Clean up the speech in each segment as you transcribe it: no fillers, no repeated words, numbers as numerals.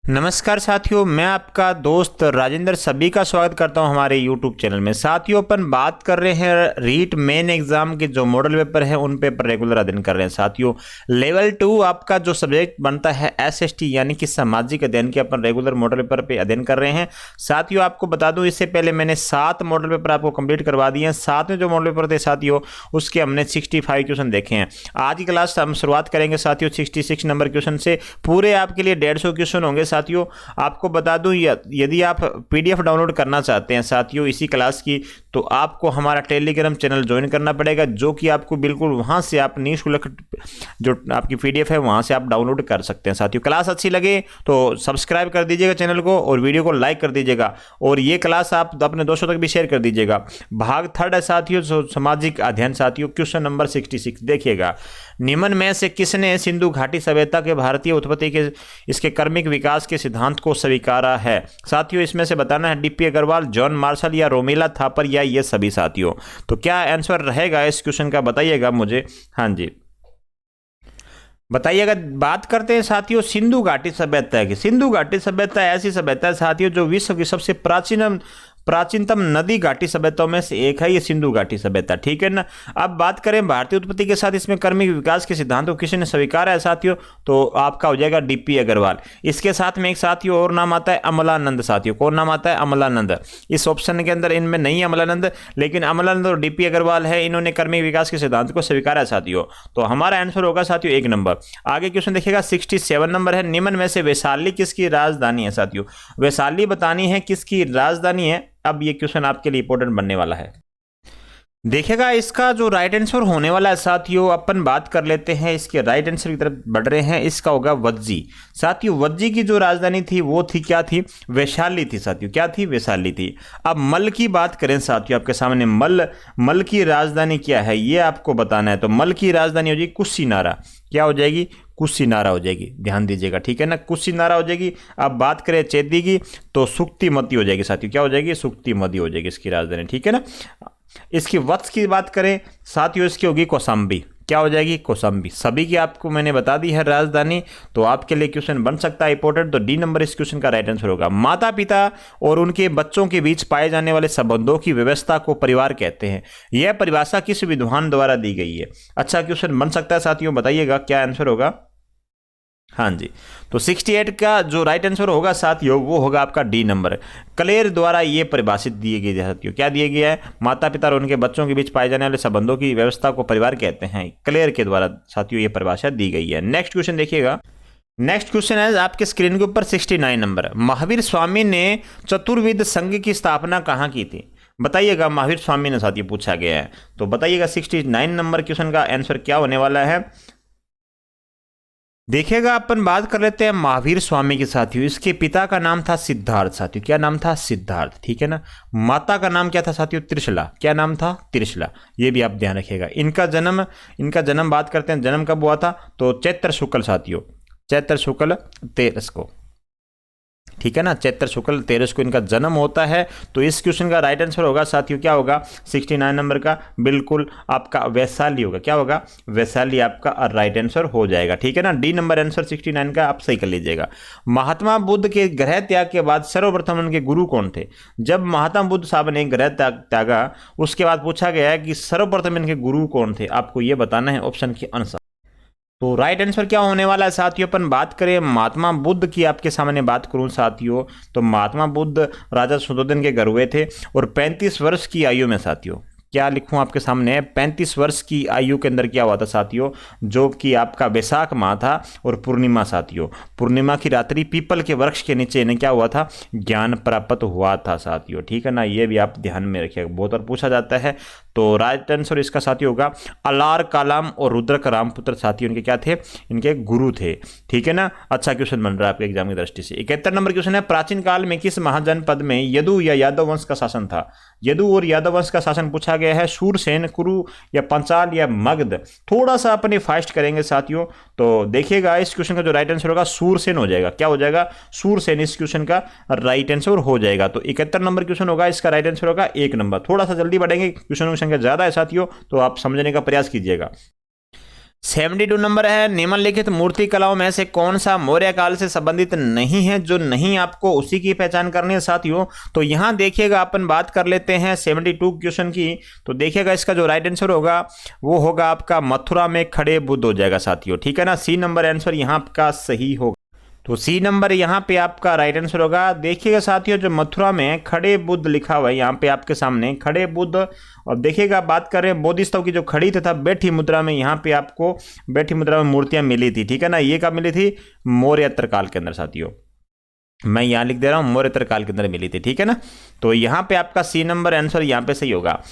नमस्कार साथियों, मैं आपका दोस्त राजेंद्र सभी का स्वागत करता हूं हमारे YouTube चैनल में। साथियों, अपन बात कर रहे हैं रीट मेन एग्जाम के जो मॉडल पेपर है उन पेपर रेगुलर अध्ययन कर रहे हैं। साथियों, लेवल 2 आपका जो सब्जेक्ट बनता है SST यानी कि सामाजिक अध्ययन के अपन रेगुलर मॉडल पेपर पे अध्ययन कर रहे हैं। साथियों, आपको बता दूं, इससे पहले मैंने 7 मॉडल पेपर आपको कंप्लीट करवा दिए हैं। 7वें जो मॉडल पेपर थे साथियों, उसके हमने 65 क्वेश्चन देखे हैं। आज की क्लास हम शुरुआत करेंगे साथियों 66 नंबर क्वेश्चन से। पूरे आपके लिए 150 क्वेश्चन होंगे। साथियों, आपको बता दूं, यदि आप PDF डाउनलोड करना चाहते हैं साथियों इसी क्लास की, तो आपको हमारा टेलीग्राम चैनल ज्वाइन करना पड़ेगा, जो कि आपको बिल्कुल वहां से आप निःशुल्क जो आपकी PDF है वहां से आप डाउनलोड कर सकते हैं। साथियों, क्लास अच्छी लगे तो सब्सक्राइब कर दीजिएगा चैनल को और वीडियो को लाइक कर दीजिएगा, और ये क्लास आप अपने दोस्तों तक भी शेयर कर दीजिएगा। भाग 3 है साथियों, सामाजिक अध्ययन। साथियों, क्वेश्चन नंबर 66 देखिएगा। निम्न में से किसने सिंधु घाटी सभ्यता के भारतीय उत्पत्ति के इसके क्रमिक विकास के सिद्धांत को स्वीकारा है? साथियों, इसमें से बताना है DP अग्रवाल, जॉन मार्शल या रोमेला थापर या ये सभी। साथियों, तो क्या आंसर रहेगा इस क्वेश्चन का, बताइएगा मुझे। हाँ जी, बताइएगा। बात करते हैं साथियों सिंधु घाटी सभ्यता की। सिंधु घाटी सभ्यता ऐसी सभ्यता है साथियों जो विश्व की सबसे प्राचीनतम नदी घाटी सभ्यताओं में से एक है, ये सिंधु घाटी सभ्यता। ठीक है ना। अब बात करें भारतीय उत्पत्ति के साथ इसमें क्रमिक विकास के सिद्धांत को किसने स्वीकारा है साथियों, तो आपका हो जाएगा DP अग्रवाल। इसके साथ में एक साथियों और नाम आता है अमलानंद। साथियों, कौन नाम आता है? अमलानंद। इस ऑप्शन के अंदर इनमें नहीं है अमलानंद, लेकिन अमलानंद और DP अग्रवाल है, इन्होंने क्रमिक विकास के सिद्धांत को स्वीकारा है साथियों। तो हमारा आंसर होगा साथियों 1 नंबर। आगे क्वेश्चन देखिएगा 67 नंबर है। निम्न में से वैशाली किसकी राजधानी है? साथियों, वैशाली बतानी है किसकी राजधानी है। अब ये क्वेश्चन आपके लिए इंपॉर्टेंट बनने वाला है। देखिएगा, इसका जो राइट आंसर होने वाला है साथियों, अपन बात कर लेते हैं इसके राइट आंसर की तरफ बढ़ रहे हैं। इसका होगा वज्जी। साथियों, वज्जी की जो राजधानी थी वो थी, क्या थी? वैशाली थी साथियों। क्या थी? वैशाली थी। अब मल की बात करें साथियों, आपके सामने मल की राजधानी क्या है ये आपको बताना है। तो मल की राजधानी हो जाएगी कुशीनारा। क्या हो जाएगी? कुशीनारा हो जाएगी। ध्यान दीजिएगा, ठीक है ना, कुशीनारा हो जाएगी। अब बात करें चेदी की, तो सुक्तिमती हो जाएगी साथियों। क्या हो जाएगी? सुक्तिमती हो जाएगी इसकी राजधानी। ठीक है ना। इसकी वत्स की बात करें साथियों, इसकी होगी कौशाम्बी। क्या हो जाएगी? कौशाम्बी। सभी की आपको मैंने बता दी है राजधानी, तो आपके लिए क्वेश्चन बन सकता है इंपॉर्टेंट। तो D नंबर इस क्वेश्चन का राइट आंसर होगा। माता पिता और उनके बच्चों के बीच पाए जाने वाले संबंधों की व्यवस्था को परिवार कहते हैं। यह परिभाषा किस विद्वान द्वारा दी गई है? अच्छा क्वेश्चन बन सकता है साथियों, बताइएगा क्या आंसर होगा। हाँ जी, तो 68 का जो राइट आंसर होगा साथियों वो होगा आपका D नंबर। क्लेयर द्वारा ये परिभाषित दिए गए साथियों। क्या दिए गया है? माता पिता और उनके बच्चों के बीच पाए जाने वाले संबंधों की व्यवस्था को परिवार कहते हैं। क्लेयर के द्वारा साथियों ये परिभाषा दी गई है। नेक्स्ट क्वेश्चन देखिएगा। नेक्स्ट क्वेश्चन है आपके स्क्रीन के ऊपर 69 नंबर। महावीर स्वामी ने चतुर्विद संघ की स्थापना कहाँ की थी? बताइएगा। महावीर स्वामी ने साथियों पूछा गया है, तो बताइएगा 69 नंबर क्वेश्चन का आंसर क्या होने वाला है। देखिएगा, अपन बात कर लेते हैं महावीर स्वामी के साथियों। इसके पिता का नाम था सिद्धार्थ साथियों। क्या नाम था? सिद्धार्थ। ठीक है ना। माता का नाम क्या था साथियों? त्रिशला। क्या नाम था? त्रिशला। ये भी आप ध्यान रखिएगा। इनका जन्म बात करते हैं, जन्म कब हुआ था? तो चैत्र शुक्ल साथियों, चैत्र शुक्ल 13 को। ठीक है ना, चैत्र शुक्ल 13 को इनका जन्म होता है। तो इस क्वेश्चन का राइट आंसर होगा साथियों, क्या होगा? 69 नंबर का बिल्कुल आपका वैशाली होगा। क्या होगा? वैशाली आपका राइट आंसर हो जाएगा। ठीक है ना। D नंबर आंसर 69 का आप सही कर लीजिएगा। महात्मा बुद्ध के ग्रह त्याग के बाद सर्वप्रथम उनके गुरु कौन थे? जब महात्मा बुद्ध साहब ने ग्रह त्यागा, उसके बाद पूछा गया है कि सर्वप्रथम इनके गुरु कौन थे। आपको यह बताना है ऑप्शन के अनुसार। तो राइट आंसर क्या होने वाला है साथियों, अपन बात करें महात्मा बुद्ध की, आपके सामने बात करूं साथियों, तो महात्मा बुद्ध राजा शुद्धोधन के घर हुए थे और 35 वर्ष की आयु में साथियों, क्या लिखूं आपके सामने, 35 वर्ष की आयु के अंदर क्या हुआ था साथियों, जो कि आपका वैशाख माह था और पूर्णिमा साथियों, पूर्णिमा की रात्रि पीपल के वृक्ष के नीचे इन्हें क्या हुआ था? ज्ञान प्राप्त हुआ था साथियों। ठीक है ना, ये भी आप ध्यान में रखिएगा, बहुत बार पूछा जाता है। तो राइट आंसर इसका साथी होगा अलार कालाम और रुद्रक रामपुत्र साथी इनके क्या थे? इनके गुरु थे। ठीक है ना। अच्छा क्वेश्चन बन रहा है आपके एग्जाम की दृष्टि से। 71 नंबर क्वेश्चन है, प्राचीन काल में किस महाजनपद में यदु या यादव वंश का शासन था? यदु और यादव वंश का शासन पूछा गया है। शूरसेन, कुरु या पंचाल या मगध? थोड़ा सा अपने फास्ट करेंगे साथियों, तो देखिएगा इस क्वेश्चन का जो राइट आंसर होगा शूरसेन हो जाएगा। क्या हो जाएगा? शूरसेन इस क्वेश्चन का राइट आंसर हो जाएगा। तो 71 नंबर क्वेश्चन होगा, इसका राइट आंसर होगा 1 नंबर। थोड़ा सा जल्दी बढ़ेंगे, क्वेश्चन की संख्या ज्यादा है साथियों, तो आप समझने का प्रयास कीजिएगा। 72 नंबर है, निम्नलिखित मूर्ति कलाओं में से कौन सा मौर्य काल से संबंधित नहीं है, जो नहीं आपको उसी की पहचान करनी है साथियों। तो यहां देखिएगा अपन बात कर लेते हैं 72 क्वेश्चन की। तो देखिएगा इसका जो राइट आंसर होगा वो होगा आपका मथुरा में खड़े बुद्ध हो जाएगा साथियों, ठीक है ना। सी नंबर आंसर यहाँ आपका सही होगा। तो सी नंबर यहाँ पे आपका राइट आंसर होगा। देखिएगा साथियों, जो मथुरा में खड़े बुद्ध लिखा हुआ है यहाँ पे आपके सामने, खड़े बुद्ध। और देखिएगा बात कर रहे हैं बोधिसत्व की जो खड़ी तथा बैठी मुद्रा में, यहाँ पे आपको बैठी मुद्रा में मूर्तियां मिली थी, ठीक है ना। ये कब मिली थी? मौर्योत्तर काल के अंदर साथियों। मैं यहाँ लिख दे रहा हूँ मौर्योत्तर काल के अंदर मिली थी, ठीक है ना। तो यहाँ पे आपका सी नंबर आंसर यहाँ पे सही होगा।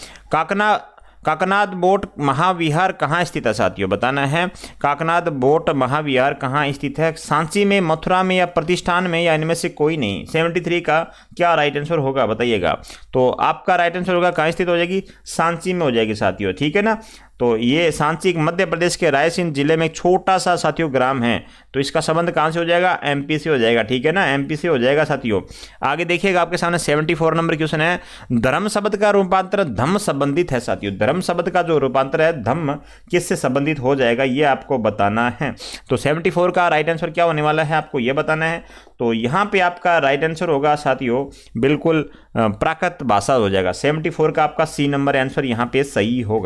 काकनाद बोट महाविहार कहाँ स्थित है साथियों, बताना है। काकनाद बोट महाविहार कहाँ स्थित है? सांची में, मथुरा में या प्रतिष्ठान में, या इनमें से कोई नहीं। 73 का क्या राइट आंसर होगा बताइएगा। तो आपका राइट आंसर होगा कहाँ स्थित हो जाएगी? सांची में हो जाएगी साथियों, ठीक है ना। तो ये सांची मध्य प्रदेश के रायसेन जिले में एक छोटा सा साथियों ग्राम है। तो इसका संबंध कहाँ से हो जाएगा? एमपी से हो जाएगा, ठीक है ना, एमपी से हो जाएगा साथियों। आगे देखिएगा आपके सामने 74 नंबर क्वेश्चन है। धर्म शब्द का रूपांतर धम्म संबंधित है साथियों। धर्म शब्द का जो रूपांतर है धम्म किससे संबंधित हो जाएगा ये आपको बताना है। तो 74 का राइट आंसर क्या होने वाला है आपको ये बताना है। तो यहाँ पे आपका राइट आंसर होगा साथियों बिल्कुल प्राकृत भाषा हो जाएगा। 74 का आपका सी नंबर आंसर यहाँ पे सही होगा।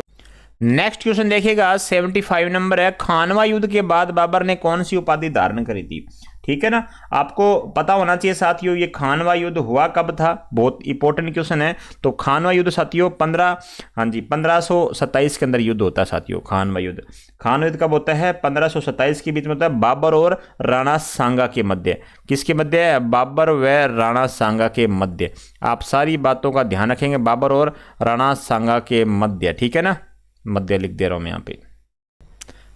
नेक्स्ट क्वेश्चन देखिएगा 75 नंबर है। खानवा युद्ध के बाद बाबर ने कौन सी उपाधि धारण करी थी, ठीक है ना। आपको पता होना चाहिए साथियों ये खानवा युद्ध हुआ कब था, बहुत इंपॉर्टेंट क्वेश्चन है। तो खानवा युद्ध साथियों 1527 के अंदर युद्ध होता है साथियों। खानवा युद्ध कब होता है? 1527 के बीच में होता है, बाबर और राणा सांगा के मध्य। किसके मध्य? बाबर व राणा सांगा के मध्य। आप सारी बातों का ध्यान रखेंगे, बाबर और राणा सांगा के मध्य, ठीक है ना। मध्य लिख दे रहा हूं मैं यहाँ पे,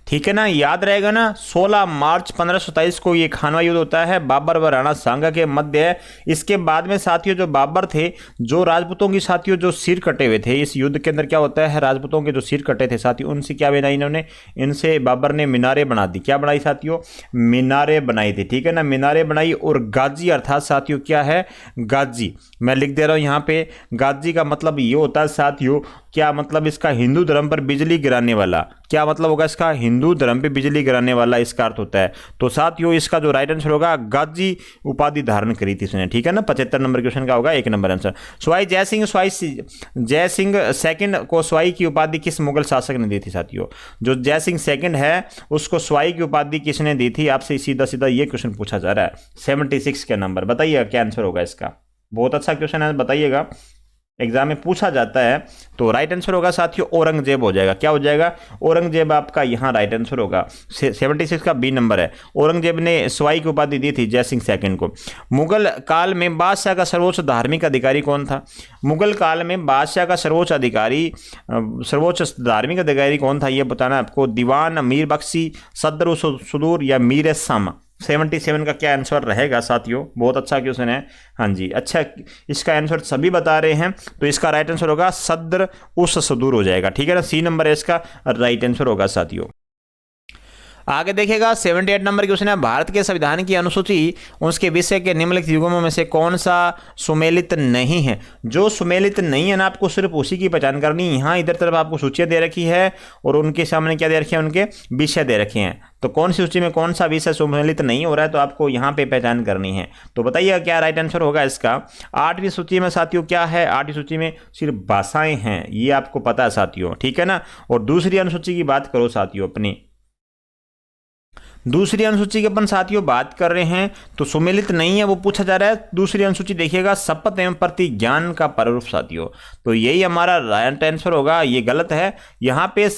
ठीक है ना, याद रहेगा ना। 16 मार्च 1527 को ये खानवा युद्ध होता है, बाबर व राणा सांगा के मध्य है। इसके बाद में साथियों जो बाबर थे, जो राजपूतों की साथियों जो सिर कटे हुए थे इस युद्ध के अंदर, क्या होता है राजपूतों के जो सिर कटे थे साथियों, उनसे क्या बनाई इन्होंने, इनसे बाबर ने मीनारें बना दी। क्या बनाई साथियों? मीनारें बनाई थी, ठीक है ना, मीनारें बनाई। और गाजी अर्थात साथियों क्या है? गाजी। मैं लिख दे रहा हूं यहाँ पे, गाजी का मतलब ये होता है साथियों, क्या मतलब इसका? हिंदू धर्म पर बिजली गिराने वाला। क्या मतलब होगा इसका? हिंदू धर्म पे बिजली गिराने वाला इसका अर्थ होता है। तो साथियों इसका जो राइट आंसर होगा, गाजी उपाधि धारण करी थी इसने, ठीक है ना। 75 नंबर क्वेश्चन का होगा 1 नंबर आंसर। स्वाई जयसिंह सेकंड को स्वाई की उपाधि किस मुगल शासक ने दी थी साथियों? जो जयसिंह सेकंड है उसको स्वाई की उपाधि किसने दी थी? आपसे सीधा सीधा ये क्वेश्चन पूछा जा रहा है। 76 के नंबर बताइएगा क्या आंसर होगा इसका। बहुत अच्छा क्वेश्चन है, बताइएगा, एग्जाम में पूछा जाता है। तो राइट आंसर होगा साथियों औरंगजेब हो जाएगा। क्या हो जाएगा? औरंगजेब आपका यहाँ राइट आंसर होगा। 76 का बी नंबर है। औरंगजेब ने स्वाई की उपाधि दी थी जयसिंह सेकंड को। मुगल काल में बादशाह का सर्वोच्च धार्मिक अधिकारी कौन था? मुगल काल में बादशाह का सर्वोच्च धार्मिक अधिकारी कौन था ये बताना है आपको। दीवान, मीर बख्शी, सदर सुदूर या मीर सामा। 77 का क्या आंसर रहेगा साथियों? बहुत अच्छा क्वेश्चन है, हाँ जी। अच्छा, इसका आंसर सभी बता रहे हैं, तो इसका राइट आंसर होगा सद्र उस सुदूर हो जाएगा, ठीक है ना। सी नंबर है इसका राइट आंसर होगा साथियों। आगे देखिएगा 78 नंबर क्वेश्चन है। भारत के संविधान की अनुसूची उसके विषय के निम्नलिखित युग्मों में से कौन सा सुमेलित नहीं है? जो सुमेलित नहीं है ना, आपको सिर्फ उसी की पहचान करनी है। यहाँ इधर तरफ आपको सूचियाँ दे रखी है और उनके सामने क्या दे रखे हैं? उनके विषय दे रखे हैं। तो कौन सी सूची में कौन सा विषय सुमेलित नहीं हो रहा है, तो आपको यहाँ पे पहचान करनी है। तो बताइएगा क्या राइट आंसर होगा इसका। 8वीं सूची में साथियों क्या है? 8वीं सूची में सिर्फ भाषाएं हैं, ये आपको पता है साथियों, ठीक है ना। और दूसरी अनुसूची की बात करो साथियों, अपनी दूसरी अनुसूची की अपन साथियों बात कर रहे हैं, तो सुमेलित नहीं है वो पूछा जा रहा है। दूसरी अनुसूची देखिएगा, शपथ एवं प्रतिज्ञान का प्रारूप साथियों, तो यही हमारा राइट आंसर होगा। ये गलत है, यहाँ पे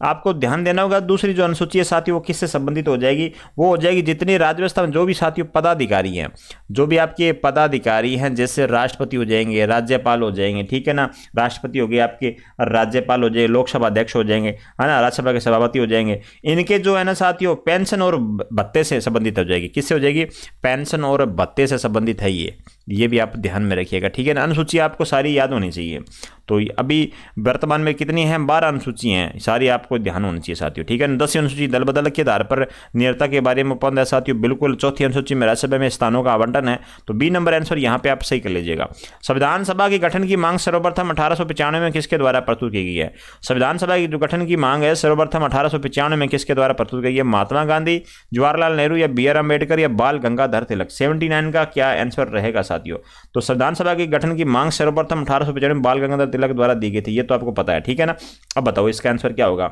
आपको ध्यान देना होगा। दूसरी जो अनुसूची है साथियों वो किससे संबंधित हो जाएगी? वो हो जाएगी जितनी राज्य व्यवस्था में जो भी साथियों पदाधिकारी हैं, जो भी आपके पदाधिकारी हैं, जैसे राष्ट्रपति हो जाएंगे, राज्यपाल हो जाएंगे, ठीक है ना। राष्ट्रपति हो गए आपके, राज्यपाल हो जाएंगे, लोकसभा अध्यक्ष हो जाएंगे, है ना, राज्यसभा के सभापति हो जाएंगे। इनके जो है ना साथियों पेंशन और भत्ते से संबंधित हो जाएगी। किससे हो जाएगी? पेंशन और भत्ते से संबंधित है ये। ये भी आप ध्यान में रखिएगा, ठीक है ना। अनुसूची आपको सारी याद होनी चाहिए। तो अभी वर्तमान में कितनी हैं, 12 अनुसूची हैं, सारी आपको ध्यान होनी चाहिए साथियों, ठीक है ना। 10वीं अनुसूची दल बदल के आधार पर नियरता के बारे में उपबंध है साथियों, बिल्कुल। चौथी अनुसूची में राज्यसभा में स्थानों का आवंटन है, तो बी नंबर आंसर यहाँ पे आप सही कर लीजिएगा। संविधान सभा के गठन की मांग सर्वप्रथम 1895 में किसके द्वारा प्रस्तुत की गई है? संविधान सभा की जो गठन की मांग है सर्वप्रथम 1895 में किसके द्वारा प्रस्तुत की गई है? महात्मा गांधी, जवाहरलाल नेहरू या बी आर अम्बेडकर या बाल गंगाधर तिलक। 79 का क्या आंसर रहेगा साथियों? तो संविधान सभा के गठन की मांग सर्वप्रथम 1895 में बाल गंगाधर तिलक द्वारा दी गई थी, ये तो आपको पता है, ठीक है ना। अब बताओ इसका आंसर क्या होगा?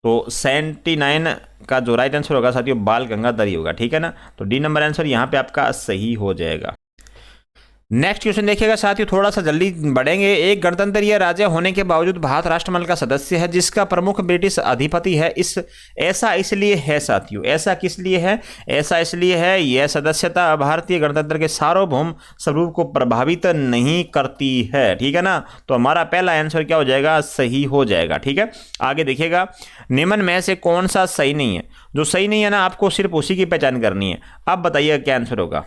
तो 79 का जो राइट आंसर होगा साथियों बाल गंगाधर ही होगा, ठीक है ना। तो डी नंबर आंसर यहाँ पे आपका सही हो जाएगा। नेक्स्ट क्वेश्चन देखिएगा साथियों, थोड़ा सा जल्दी बढ़ेंगे। एक गणतंत्रीय राज्य होने के बावजूद भारत राष्ट्रमंडल का सदस्य है जिसका प्रमुख ब्रिटिश अधिपति है। ऐसा इसलिए है साथियों, ऐसा किस लिए है? ऐसा इसलिए है यह सदस्यता भारतीय गणतंत्र के सार्वभौम स्वरूप को प्रभावित नहीं करती है, ठीक है ना। तो हमारा पहला आंसर क्या हो जाएगा? सही हो जाएगा, ठीक है। आगे देखिएगा, निम्न में से कौन सा सही नहीं है? जो सही नहीं है ना, आपको सिर्फ उसी की पहचान करनी है। अब बताइएगा क्या आंसर होगा।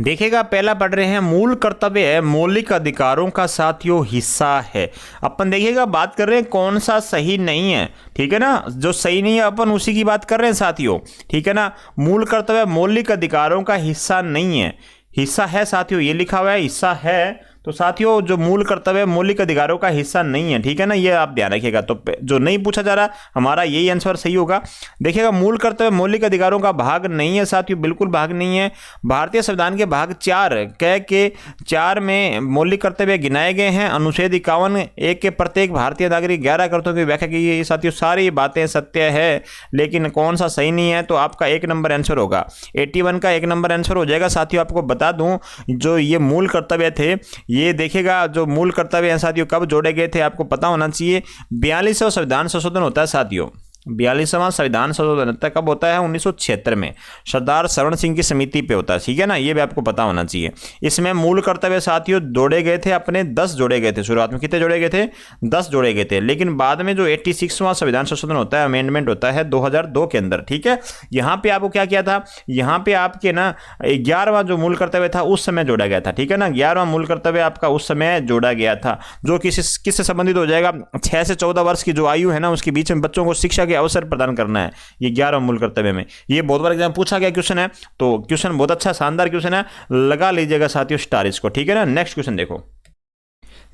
देखिएगा, पहला पढ़ रहे हैं, मूल कर्तव्य है मौलिक अधिकारों का साथियों हिस्सा है। अपन देखिएगा बात कर रहे हैं कौन सा सही नहीं है, ठीक है ना। जो सही नहीं है अपन उसी की बात कर रहे हैं साथियों, ठीक है ना। मूल कर्तव्य मौलिक अधिकारों का हिस्सा नहीं है, हिस्सा है साथियों, ये लिखा हुआ है हिस्सा है। तो साथियों जो मूल कर्तव्य मौलिक अधिकारों का हिस्सा नहीं है, ठीक है ना, ये आप ध्यान रखिएगा। तो जो नहीं पूछा जा रहा हमारा यही आंसर सही होगा। देखिएगा, मूल कर्तव्य मौलिक अधिकारों का भाग नहीं है साथियों, बिल्कुल भाग नहीं है। भारतीय संविधान के भाग 4 के 4 में मौलिक कर्तव्य गिनाए गए हैं। अनुच्छेद 51(1) के प्रत्येक भारतीय नागरिक 11 कर्तव्यों की व्याख्या की है। साथियों सारी बातें सत्य है, लेकिन कौन सा सही नहीं है? तो आपका 1 नंबर आंसर होगा। 81 का 1 नंबर आंसर हो जाएगा साथियों। आपको बता दूं जो ये मूल कर्तव्य थे, ये देखिएगा जो मूल कर्तव्य हैं साथियों कब जोड़े गए थे आपको पता होना चाहिए। 42वां संविधान संशोधन होता है साथियों, 42वां संविधान संशोधन कब होता है? 1976 में सरदार शरण सिंह की समिति पे होता है, ठीक है ना, ये भी आपको पता होना चाहिए। इसमें मूल कर्तव्य साथियों जोड़े गए थे अपने 10 जोड़े गए थे। शुरुआत में कितने जोड़े गए थे? 10 जोड़े गए थे, लेकिन बाद में जो 86वां संविधान संशोधन होता है, अमेंडमेंट होता है 2002 के अंदर, ठीक है। यहाँ पे आपको क्या किया था? यहाँ पे आपके ना 11वां जो मूल कर्तव्य था उस समय जोड़ा गया था, ठीक है ना। 11वां मूल कर्तव्य आपका उस समय जोड़ा गया था, जो किससे संबंधित हो जाएगा? 6 से 14 वर्ष की जो आयु है ना उसके बीच में बच्चों को शिक्षा के अवसर प्रदान करना है। ये 11 मूल कर्तव्य में ये बहुत बार एग्जाम पूछा गया क्वेश्चन है, तो क्वेश्चन बहुत अच्छा शानदार क्वेश्चन है, लगा लीजिएगा साथियों स्टार इसको, ठीक है ना। नेक्स्ट क्वेश्चन देखो,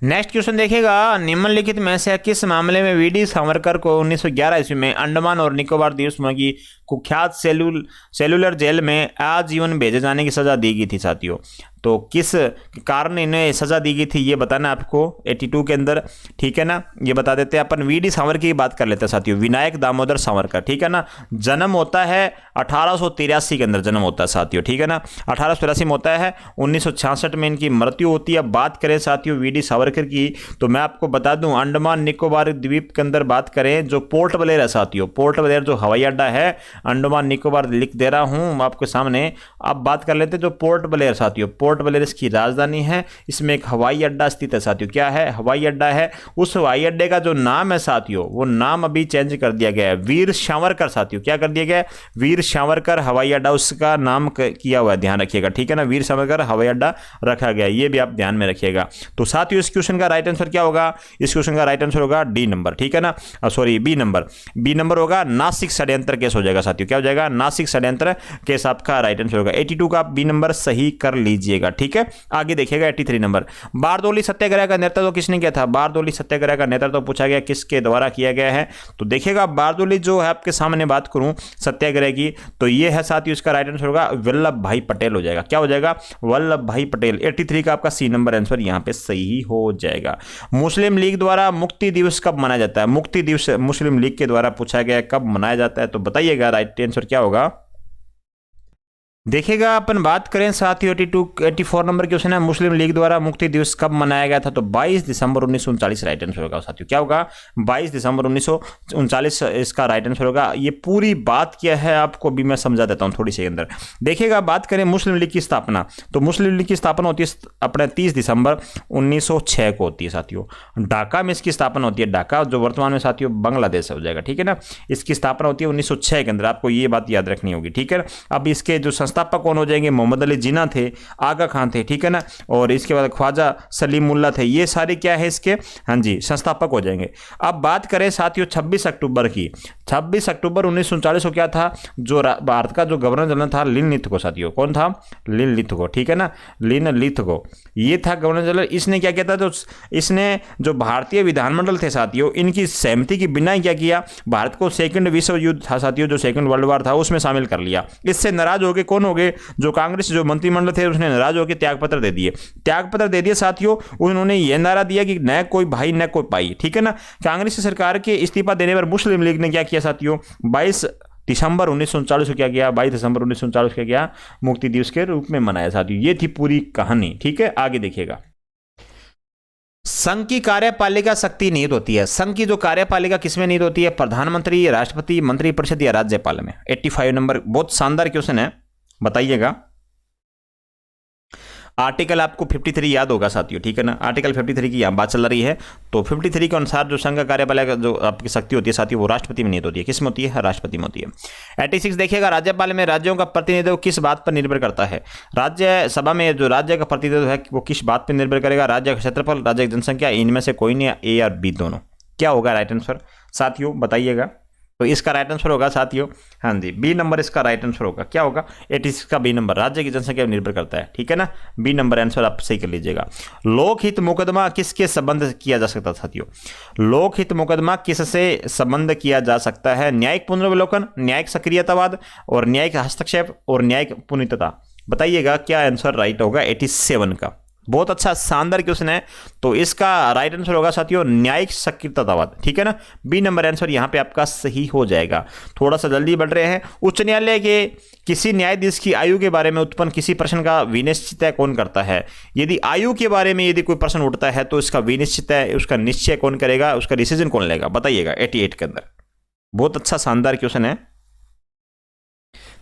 नेक्स्ट क्वेश्चन देखिएगा, निम्नलिखित में से किस मामले में वीडी सावरकर को 1911 ईस्वी में अंडमान और निकोबार द्वीप समूह की कुख्यात सेलुलर जेल में आजीवन भेजे जाने की सजा दी गई थी साथियों? तो किस कारण इन्हें सजा दी गई थी ये बताना आपको 82 के अंदर, ठीक है ना। ये बता देते हैं अपन। वीडी सावरकर की बात कर लेते हैं साथियों, विनायक दामोदर सावरकर, ठीक है ना। जन्म होता है 1883 के अंदर जन्म होता है साथियों, ठीक है ना। 1883 में होता है, 1966 में इनकी मृत्यु होती है। बात करें साथियों वीडी सावरकर की, तो मैं आपको बता दूं अंडमान निकोबार द्वीप के अंदर बात करें जो पोर्ट ब्लेयर है साथियों, पोर्ट ब्लेयर जो हवाई अड्डा है, अंडमान निकोबार लिख दे रहा हूं आपके सामने। अब बात कर लेते हैं जो पोर्ट ब्लेयर साथियों, पोर्ट ब्लेयर इसकी राजधानी है। इसमें एक हवाई अड्डा स्थित है साथियों। क्या है? हवाई अड्डा है। उस हवाई अड्डे का जो नाम है साथियों, वो नाम अभी चेंज कर दिया गया है, वीर सावरकर साथियों। क्या कर दिया गया है? वीर सावरकर हवाई अड्डा उसका नाम किया हुआ है, ध्यान रखिएगा, ठीक है ना। वीर सावरकर हवाई अड्डा रखा गया, ये भी आप ध्यान में रखिएगा। तो साथियों इस क्वेश्चन का राइट आंसर क्या होगा? इस क्वेश्चन का राइट आंसर होगा डी नंबर, ठीक है ना। सॉरी बी नंबर होगा, नासिक षड्यंत्र केस हो जाएगा साथियों। क्या हो जाएगा? नासिक षड्यंत्र केस आपका राइट आंसर होगा। 82 का बी नंबर सही कर लीजिएगा, ठीक है। आगे देखिएगा 83 नंबर, बारदोली सत्याग्रह का नेतृत्व किसने किया था? बारदोली सत्याग्रह का नेतृत्व पूछा गया किसके द्वारा किया गया है? तो देखिएगा बारदोली जो है आपके सामने बात करूं सत्याग्रह की, तो ये है साथियों इसका राइट आंसर होगा वल्लभ भाई पटेल हो जाएगा। क्या हो जाएगा? वल्लभ भाई पटेल। 83 का आपका सी नंबर आंसर यहां पे सही हो जाएगा। मुस्लिम लीग द्वारा मुक्ति दिवस कब मनाया जाता है? मुक्ति दिवस मुस्लिम लीग के द्वारा पूछा गया कब मनाया जाता है? तो बताइएगा राइट आंसर क्या होगा। देखिएगा अपन बात करें साथियों 84 नंबर क्वेश्चन है, मुस्लिम लीग द्वारा मुक्ति दिवस कब मनाया गया था? तो 22 दिसंबर 1939 राइट आंसर होगा साथियों। क्या होगा? 22 दिसंबर 1939 इसका राइट आंसर होगा। ये पूरी बात क्या है आपको भी मैं समझा देता हूं थोड़ी सी अंदर। देखिएगा बात करें मुस्लिम लीग की स्थापना, तो मुस्लिम लीग की स्थापना होती है अपने 30 दिसंबर 1906 को होती है साथियों। ढाका में इसकी स्थापना होती है, ढाका जो वर्तमान में साथियों बांग्लादेश हो जाएगा, ठीक है ना। इसकी स्थापना होती है 1906 के अंदर, आपको ये बात याद रखनी होगी, ठीक है। अब इसके जो संस्थापक कौन हो जाएंगे, मोहम्मद अली जिन्ना थे, आगा खान थे, ठीक है ना, और इसके बाद ख्वाजा सलीमुल्लाह थे, ये सारे क्या है इसके, हाँ जी, संस्थापक हो जाएंगे। अब बात करें साथियों 26 अक्टूबर की, 26 अक्टूबर 1939 को क्या था, जो भारत का जो गवर्नर जनरल था लिन लिथगो साथियों, कौन था, लिन लिथगो, ठीक है ना, लिन लिथगो, ये था गवर्नर जनरल। इसने क्या किया था, तो इसने जो भारतीय विधानमंडल थे साथियों, इनकी सहमति के बिना ही क्या किया, भारत को सेकंड विश्व युद्ध था साथियों, जो सेकंड वर्ल्ड वॉर था उसमें शामिल कर लिया। इससे नाराज हो गए कौन हो गए, जो कांग्रेस जो मंत्रिमंडल थे उसने नाराज होकर त्यागपत्र दे दिए, त्यागपत्र दे दिए साथियों। उन्होंने यह नारा दिया कि न कोई भाई न कोई पाई, ठीक है ना। कांग्रेस सरकार के इस्तीफा देने पर मुस्लिम लीग ने क्या किया साथियों, 22 दिसंबर 1939 को क्या किया, 22 दिसंबर 1939 को क्या किया, मुक्ति दिवस के रूप में मनाया साथियों। ये थी पूरी कहानी, ठीक है। आगे देखिएगा, संघ की कार्यपालिका शक्ति निहित होती है। संघ की जो कार्यपालिका किसमें निहित होती है, प्रधानमंत्री, राष्ट्रपति, मंत्रिपरिषद या राज्यपाल में। 85 नंबर, बहुत शानदार क्वेश्चन है, बताइएगा। आर्टिकल आपको 53 याद होगा साथियों, ठीक है ना, आर्टिकल 53 की यहाँ बात चल रही है। तो 53 के अनुसार जो संघ कार्यपालिका जो आपकी शक्ति होती है साथियों, वो राष्ट्रपति में निहित होती है। किस में होती है, राष्ट्रपति में होती है। 86 देखिएगा, राज्यपाल में राज्यों का प्रतिनिधित्व किस बात पर निर्भर करता है। राज्यसभा में जो राज्य का प्रतिनिधित्व है वो किस बात पर निर्भर करेगा, राज्य का क्षेत्रफल, राज्य की जनसंख्या, इनमें से कोई नहीं, ए और बी दोनों। क्या होगा राइट आंसर साथियों, बताइएगा। तो इसका राइट आंसर होगा साथियों, हाँ जी, बी नंबर इसका राइट आंसर होगा। क्या होगा, 86 का बी नंबर, राज्य की जनसंख्या पर निर्भर करता है, ठीक है ना, बी नंबर आंसर आप सही कर लीजिएगा। लोकहित मुकदमा किसके संबंध किया जा सकता है साथियों, लोकहित मुकदमा किससे संबंध किया जा सकता है, न्यायिक पुनर्विलोकन, न्यायिक सक्रियतावाद और न्यायिक हस्तक्षेप और न्यायिक पुनीतता। बताइएगा क्या आंसर राइट होगा 87 का। बहुत अच्छा शानदार क्वेश्चन है। तो इसका राइट आंसर होगा साथियों न्यायिक सक्रियतावाद, ठीक है ना, बी नंबर आंसर यहां पे आपका सही हो जाएगा। थोड़ा सा जल्दी बढ़ रहे हैं। उच्च न्यायालय के किसी न्यायाधीश की आयु के बारे में उत्पन्न किसी प्रश्न का विनिश्चय कौन करता है। यदि आयु के बारे में यदि कोई प्रश्न उठता है तो इसका विनिश्चय, उसका निश्चय कौन करेगा, उसका डिसीजन कौन लेगा, बताइएगा। 88 के अंदर बहुत अच्छा शानदार क्वेश्चन है।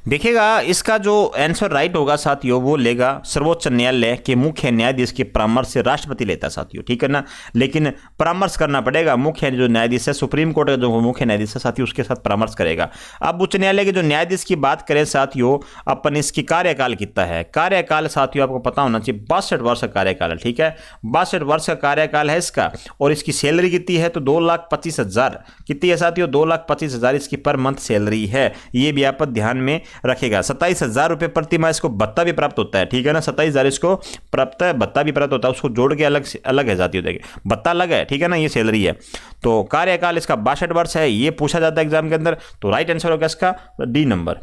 देखिएगा इसका जो आंसर राइट होगा साथियों वो लेगा सर्वोच्च न्यायालय के मुख्य न्यायाधीश के परामर्श से राष्ट्रपति लेता है साथियों, ठीक है ना, लेकिन परामर्श करना पड़ेगा। मुख्य जो न्यायाधीश है, सुप्रीम कोर्ट का जो मुख्य न्यायाधीश है साथियों, उसके साथ परामर्श करेगा। अब उच्च न्यायालय के जो न्यायाधीश की बात करें साथियों, अपन इसकी कार्यकाल कितना है, कार्यकाल साथियों आपको पता होना चाहिए 62 वर्ष का कार्यकाल है, ठीक है, 62 वर्ष का कार्यकाल है इसका। और इसकी सैलरी कितनी है, तो 2,25,000 कितनी है साथियों, 2,25,000 इसकी पर मंथ सैलरी है। ये भी आप ध्यान में रखेगा। 27,000 रुपए प्रति माह इसको भत्ता भी प्राप्त होता है, ठीक है ना, 27,000 इसको प्राप्त है, भत्ता भी प्राप्त होता है, उसको जोड़ के अलग है जाती है, भत्ता अलग है, ठीक है ना, ये सैलरी है। तो कार्यकाल इसका 62 वर्ष है, ये पूछा जाता है एग्जाम के अंदर। तो राइट आंसर होगा इसका डी नंबर।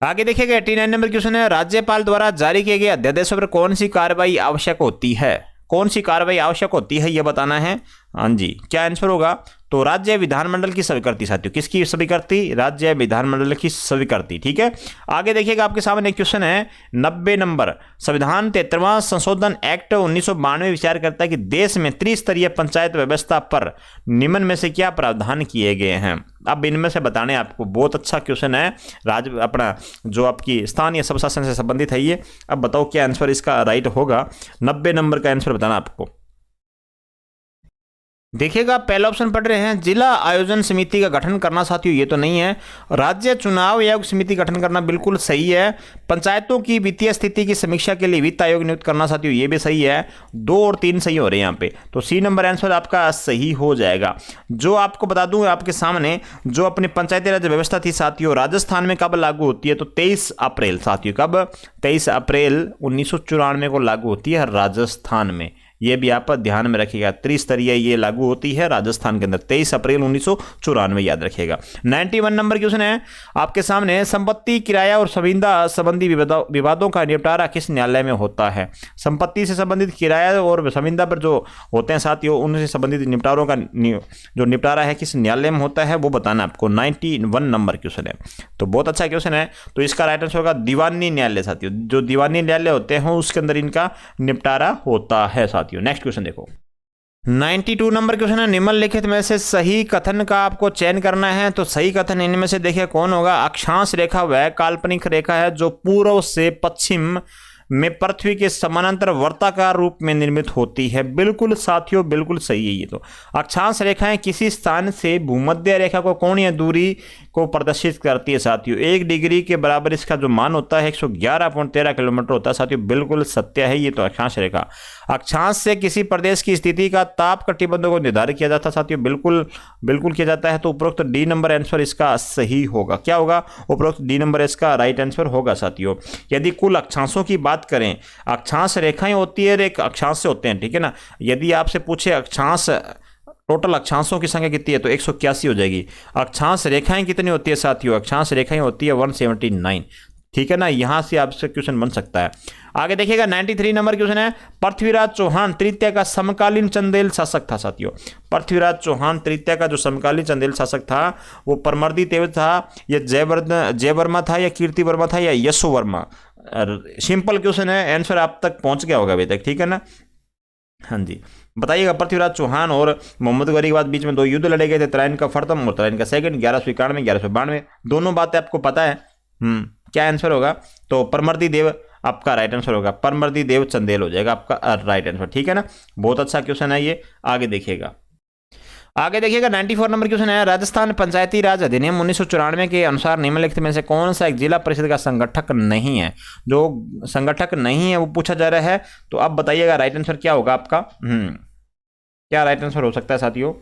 आगे देखिएगा 89 नंबर क्वेश्चन है, राज्यपाल द्वारा जारी किए गए अध्यादेशों पर कौन सी कार्रवाई आवश्यक होती है, कौन सी कार्रवाई आवश्यक होती है यह बताना है। हाँ जी, क्या आंसर होगा, तो राज्य विधानमंडल की स्वीकृति साथियों, किसकी स्वीकृति, राज्य विधानमंडल की स्वीकृति, ठीक है। आगे देखिएगा आपके सामने क्वेश्चन है 90 नंबर, संविधान 73वां संशोधन एक्ट 1992 विचार करता है कि देश में त्रिस्तरीय पंचायत व्यवस्था पर निम्न में से क्या प्रावधान किए गए हैं। अब इनमें से बताने आपको, बहुत अच्छा क्वेश्चन है, अपना जो आपकी स्थानीय स्वशासन से संबंधित है ये। अब बताओ क्या आंसर इसका राइट होगा, 90 नंबर का आंसर बताना आपको। देखिएगा पहला ऑप्शन पढ़ रहे हैं, जिला आयोजन समिति का गठन करना साथियों, ये तो नहीं है। राज्य चुनाव आयोग समिति गठन करना बिल्कुल सही है। पंचायतों की वित्तीय स्थिति की समीक्षा के लिए वित्त आयोग नियुक्त करना साथियों, ये भी सही है। 2 और 3 सही हो रहे हैं यहाँ पे, तो सी नंबर आंसर आपका सही हो जाएगा। जो आपको बता दूं आपके सामने, जो अपनी पंचायती राज व्यवस्था थी साथियों, राजस्थान में कब लागू होती है, तो 23 अप्रैल साथियों, कब, 23 अप्रैल 1994 को लागू होती है राजस्थान में। ये भी आप ध्यान में रखिएगा, त्रिस्तरीय ये लागू होती है राजस्थान के अंदर, 23 अप्रैल 1994 याद रखिएगा। 91 नंबर क्वेश्चन है आपके सामने, संपत्ति, किराया और संविदा संबंधी विवादों का निपटारा किस न्यायालय में होता है। संपत्ति से संबंधित, किराया और संविदा पर जो होते हैं साथियों, उनसे संबंधित निपटारों का जो निपटारा है किस न्यायालय में होता है वो बताना आपको। 91 नंबर क्वेश्चन है, तो बहुत अच्छा क्वेश्चन है। तो इसका राइट आंसर होगा दीवानी न्यायालय साथियों, जो दीवानी न्यायालय होते हैं उसके अंदर इनका निपटारा होता है साथियों। नेक्स्ट क्वेश्चन देखो, 92 नंबर क्वेश्चन है, निम्नलिखित में से सही कथन का आपको चयन करना है। तो सही कथन इनमें से देखिए कौन होगा। अक्षांश रेखा वह काल्पनिक रेखा है जो पूर्व से पश्चिम में पृथ्वी के समानांतर वर्ताकार रूप में निर्मित होती है। बिल्कुल साथियों, बिल्कुल सही है ये। तो अक्षांश रेखाएं किसी स्थान से भूमध्य रेखा को कोणीय दूरी को प्रदर्शित करती है साथियों। 1 डिग्री के बराबर इसका जो मान होता है 111.13 किलोमीटर होता है साथियों, बिल्कुल सत्य है ये तो अक्षांश रेखा। अक्षांश से किसी प्रदेश की स्थिति का ताप कटिबंधों को निर्धारित किया जाता है साथियों, बिल्कुल बिल्कुल किया जाता है। तो उपरोक्त डी नंबर आंसर इसका सही होगा। क्या होगा? उपरोक्त डी नंबर इसका राइट आंसर होगा साथियों। यदि कुल अक्षांशों की बात करें, अक्षांश रेखाएं होती है, एक अक्षांश से होते हैं, ठीक है ना। यदि आपसे पूछे अक्षांश टोटल अक्षांशों की संख्या कितनी है तो 181 हो जाएगी। अक्षांश रेखाएं कितनी होती है साथियों? अक्षांश रेखाएं होती है 179, ठीक है ना। यहां से आपसे क्वेश्चन बन सकता है। आगे देखिएगा 93 नंबर क्वेश्चन है, पृथ्वीराज चौहान तृतीय का समकालीन चंदेल शासक था साथियों। पृथ्वीराज चौहान तृतीय का जो समकालीन चंदेल शासक था वो परमर्दी देव था, या जयवर्मा था, या कीर्ति वर्मा था, या यशो वर्मा। सिंपल क्वेश्चन है, आंसर आप तक पहुंच गया होगा अभी तक, ठीक है ना। हाँ जी, बताइएगा। पृथ्वीराज चौहान और मोहम्मद गौरी के बाद बीच में 2 युद्ध लड़े गए थे, तराइन का प्रथम और तराइन का सेकंड, 1191 1192। दोनों बातें आपको पता है। क्या आंसर होगा? तो परमर्दी देव आपका राइट आंसर होगा। परमर्दी देव चंदेल हो जाएगा आपका राइट आंसर, ठीक है ना। बहुत अच्छा क्वेश्चन है ये। आगे देखिएगा 94 नंबर क्वेश्चन है, राजस्थान पंचायती राज अधिनियम 1994 के अनुसार निम्नलिखित में से कौन सा एक जिला परिषद का संगठक नहीं है? जो संगठक नहीं है वो पूछा जा रहा है। तो अब बताइएगा राइट आंसर क्या होगा आपका। क्या राइट आंसर हो सकता है साथियों?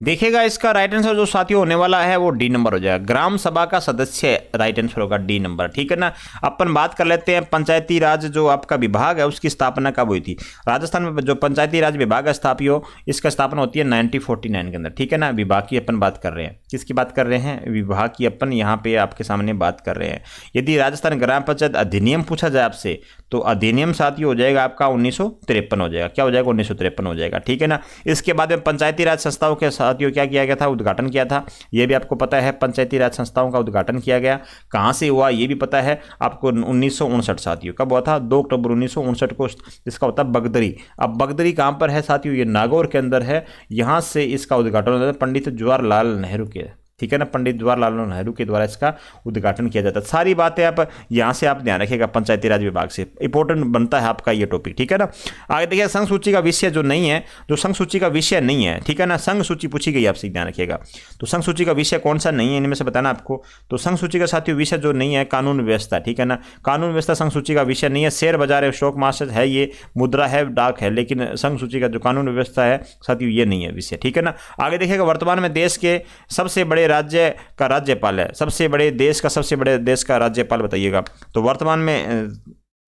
देखिएगा इसका राइट आंसर जो साथियों होने वाला है वो डी नंबर हो जाएगा। ग्राम सभा का सदस्य राइट आंसर होगा डी नंबर, ठीक है ना। अपन बात कर लेते हैं पंचायती राज जो आपका विभाग है उसकी स्थापना कब हुई थी। राजस्थान में जो पंचायती राज विभाग स्थापित हो, इसका स्थापना होती है 1949 के अंदर, ठीक है ना। विभाग की अपन बात कर रहे हैं, किसकी बात कर रहे हैं? विभाग की अपन यहाँ पे आपके सामने बात कर रहे हैं। यदि राजस्थान ग्राम पंचायत अधिनियम पूछा जाए आपसे तो अधिनियम साथियों हो जाएगा आपका 1953 हो जाएगा। क्या हो जाएगा? 1953 हो जाएगा, ठीक है ना। इसके बाद में पंचायती राज संस्थाओं के साथियों क्या किया गया था? उद्घाटन किया था, ये भी आपको पता है। पंचायती राज संस्थाओं का उद्घाटन किया गया, कहाँ से हुआ ये भी पता है आपको। 1959 साथियों, कब हुआ था? 2 अक्टूबर 1959 को इसका होता है बगदरी। अब बगदरी कहाँ पर है साथियों? ये नागौर के अंदर है। यहाँ से इसका उद्घाटन होता है पंडित जवाहरलाल नेहरू के, ठीक है ना। पंडित जवाहरलाल नेहरू के द्वारा इसका उद्घाटन किया जाता है। सारी बातें आप यहाँ से आप ध्यान रखिएगा, पंचायती राज विभाग से इंपॉर्टेंट बनता है आपका ये टॉपिक, ठीक है ना। आगे देखिए संघ सूची का विषय जो नहीं है, जो संघ सूची का विषय नहीं है, ठीक है ना। संघ सूची पूछी गई आपसे, ध्यान रखिएगा। तो संघ सूची का विषय कौन सा नहीं है इनमें से बताना आपको। तो संघ सूची का साथियों विषय जो नहीं है कानून व्यवस्था, ठीक है ना। कानून व्यवस्था संघ सूची का विषय नहीं है। शेयर बाजार है, स्टॉक मार्केट है, ये मुद्रा है, डाक है, लेकिन संघ सूची का जो कानून व्यवस्था है साथियों ये नहीं है विषय, ठीक है ना। आगे देखिएगा वर्तमान में देश के सबसे बड़े राज्य का राज्यपाल है। सबसे बड़े देश का राज्यपाल बताइएगा। तो वर्तमान में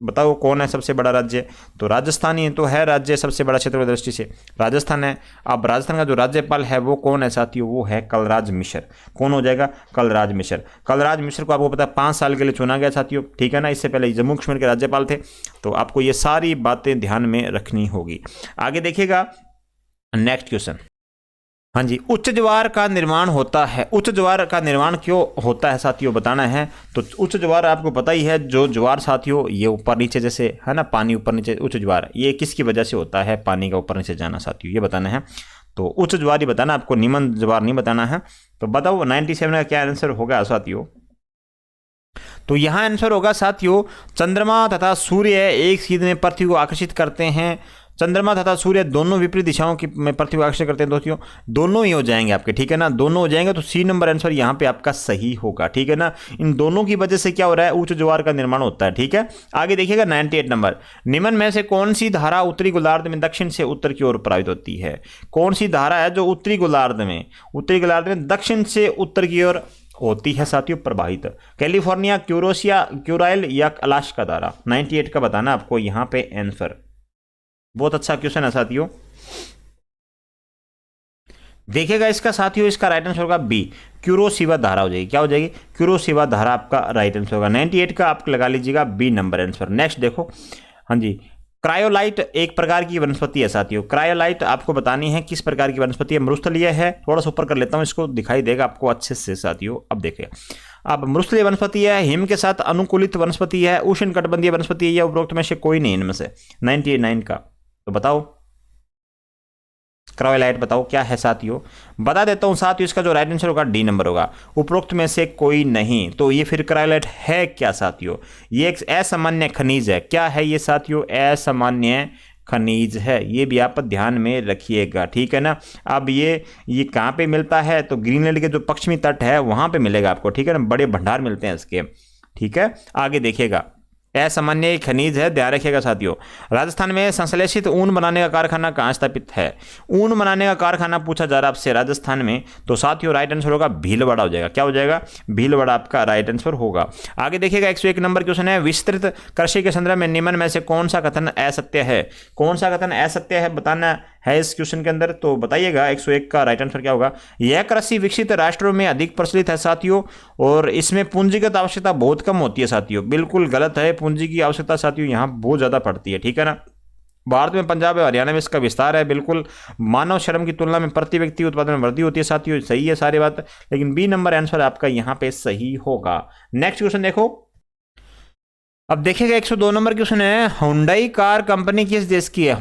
बताओ कौन है सबसे बड़ा राज्य? तो राजस्थान ही तो है राज्य, सबसे बड़ा क्षेत्र की दृष्टि से राजस्थान है। अब राजस्थान का जो राज्यपाल है वो कौन है साथियों? वो है कलराज मिश्र। कौन हो जाएगा? कलराज मिश्र। कलराज मिश्र को आपको पता है 5 साल के लिए चुना गया साथियों, ठीक है ना। इससे पहले जम्मू कश्मीर के राज्यपाल थे। तो आपको ये सारी बातें ध्यान में रखनी होगी। आगे देखिएगा नेक्स्ट क्वेश्चन। हाँ जी, उच्च ज्वार का निर्माण होता है। उच्च ज्वार का निर्माण क्यों होता है साथियों बताना है। तो उच्च ज्वार आपको पता ही है, जो ज्वार साथियों ये ऊपर नीचे जैसे है ना, पानी ऊपर नीचे, उच्च ज्वार ये किसकी वजह से होता है? पानी का ऊपर नीचे जाना साथियों, ये बताना है। तो उच्च ज्वार ही बताना आपको, निम्न ज्वार नहीं बताना है। तो बताओ 97 का क्या आंसर होगा साथियों? तो यहाँ आंसर होगा साथियों, चंद्रमा तथा सूर्य एक सीध में पृथ्वी को आकर्षित करते हैं। चंद्रमा तथा सूर्य दोनों विपरीत दिशाओं की में पृथ्वी को आकर्षित करते हैं दोस्तों, दोनों ही हो जाएंगे आपके, ठीक है ना। दोनों हो जाएंगे तो सी नंबर आंसर यहाँ पे आपका सही होगा, ठीक है ना। इन दोनों की वजह से क्या हो रहा है? उच्च ज्वार का निर्माण होता है, ठीक है। आगे देखिएगा 98 नंबर, निम्न में से कौन सी धारा उत्तरी गोलार्ध में दक्षिण से उत्तर की ओर प्रवाहित होती है? कौन सी धारा है जो उत्तरी गोलार्ध में दक्षिण से उत्तर की ओर होती है साथियों प्रभावित? कैलिफोर्निया, क्यूरोसिया, क्यूराइल या अलास्का धारा? 98 का बताना आपको यहाँ पे आंसर। बहुत अच्छा क्वेश्चन है साथियों। देखिएगा इसका साथियों, इसका राइट आंसर होगा बी, क्यूरोसिवा धारा हो जाएगी। क्या हो जाएगी? क्यूरोसिवा धारा आपका राइट आंसर होगा। 98 का आप लगा लीजिएगा बी नंबर आंसर। नेक्स्ट देखो, हाँ जी, क्रायोलाइट एक प्रकार की वनस्पति है साथियों। क्रायोलाइट आपको बतानी है किस प्रकार की वनस्पति है। मरुस्थलीय है, थोड़ा सा ऊपर कर लेता हूं, इसको दिखाई देगा आपको अच्छे से साथियों। अब देखिए, अब मरुस्थलीय वनस्पति है, हिम के साथ अनुकूलित वनस्पति है, उष्ण कटिबंधीय वनस्पति है, या उपरोक्त में से कोई नहीं इनमें से। 99 का तो बताओ, क्रायोलाइट बताओ क्या है साथियों। बता देता हूं साथियों, इसका जो राइट आंसर होगा डी नंबर होगा, उपरोक्त में से कोई नहीं। तो ये फिर क्रायोलाइट है क्या साथियों? ये एक असामान्य खनिज है। क्या है ये साथियों? असामान्य खनिज है। ये भी आप ध्यान में रखिएगा, ठीक है ना। अब ये कहाँ पे मिलता है, तो ग्रीनलैंड के जो पश्चिमी तट है वहाँ पे मिलेगा आपको, ठीक है ना। बड़े भंडार मिलते हैं इसके, ठीक है। आगे देखिएगा, असामान्य खनिज है, ध्यान रखिएगा साथियों। राजस्थान में संश्लेषित ऊन बनाने का कारखाना कहाँ स्थापित है? ऊन बनाने का कारखाना पूछा जा रहा है आपसे राजस्थान में, तो साथियों राइट आंसर होगा भीलवाड़ा हो जाएगा। क्या हो जाएगा? भीलवाड़ा आपका राइट आंसर होगा। आगे देखिएगा 101 नंबर क्वेश्चन है, विस्तृत कृषि के संदर्भ में निम्न में से कौन सा कथन असत्य है? कौन सा कथन असत्य है बताना है इस क्वेश्चन के अंदर, तो बताइएगा 101 का राइट आंसर क्या होगा। यह कृषि विकसित राष्ट्रों में अधिक प्रचलित है साथियों, और इसमें पूंजीगत आवश्यकता बहुत कम होती है साथियों। बिल्कुल गलत है, पूंजी की आवश्यकता साथियों यहाँ बहुत ज्यादा पड़ती है, ठीक है ना। भारत में पंजाब और हरियाणा में इसका विस्तार है। बिल्कुल मानव श्रम की तुलना में प्रति व्यक्ति उत्पादन में वृद्धि होती है साथियों, सही है सारी बात, लेकिन बी नंबर आंसर आपका यहाँ पे सही होगा। नेक्स्ट क्वेश्चन देखो, अब देखिएगा 102 नंबर क्वेश्चन है, हुंडई कार कंपनी किस देश की है?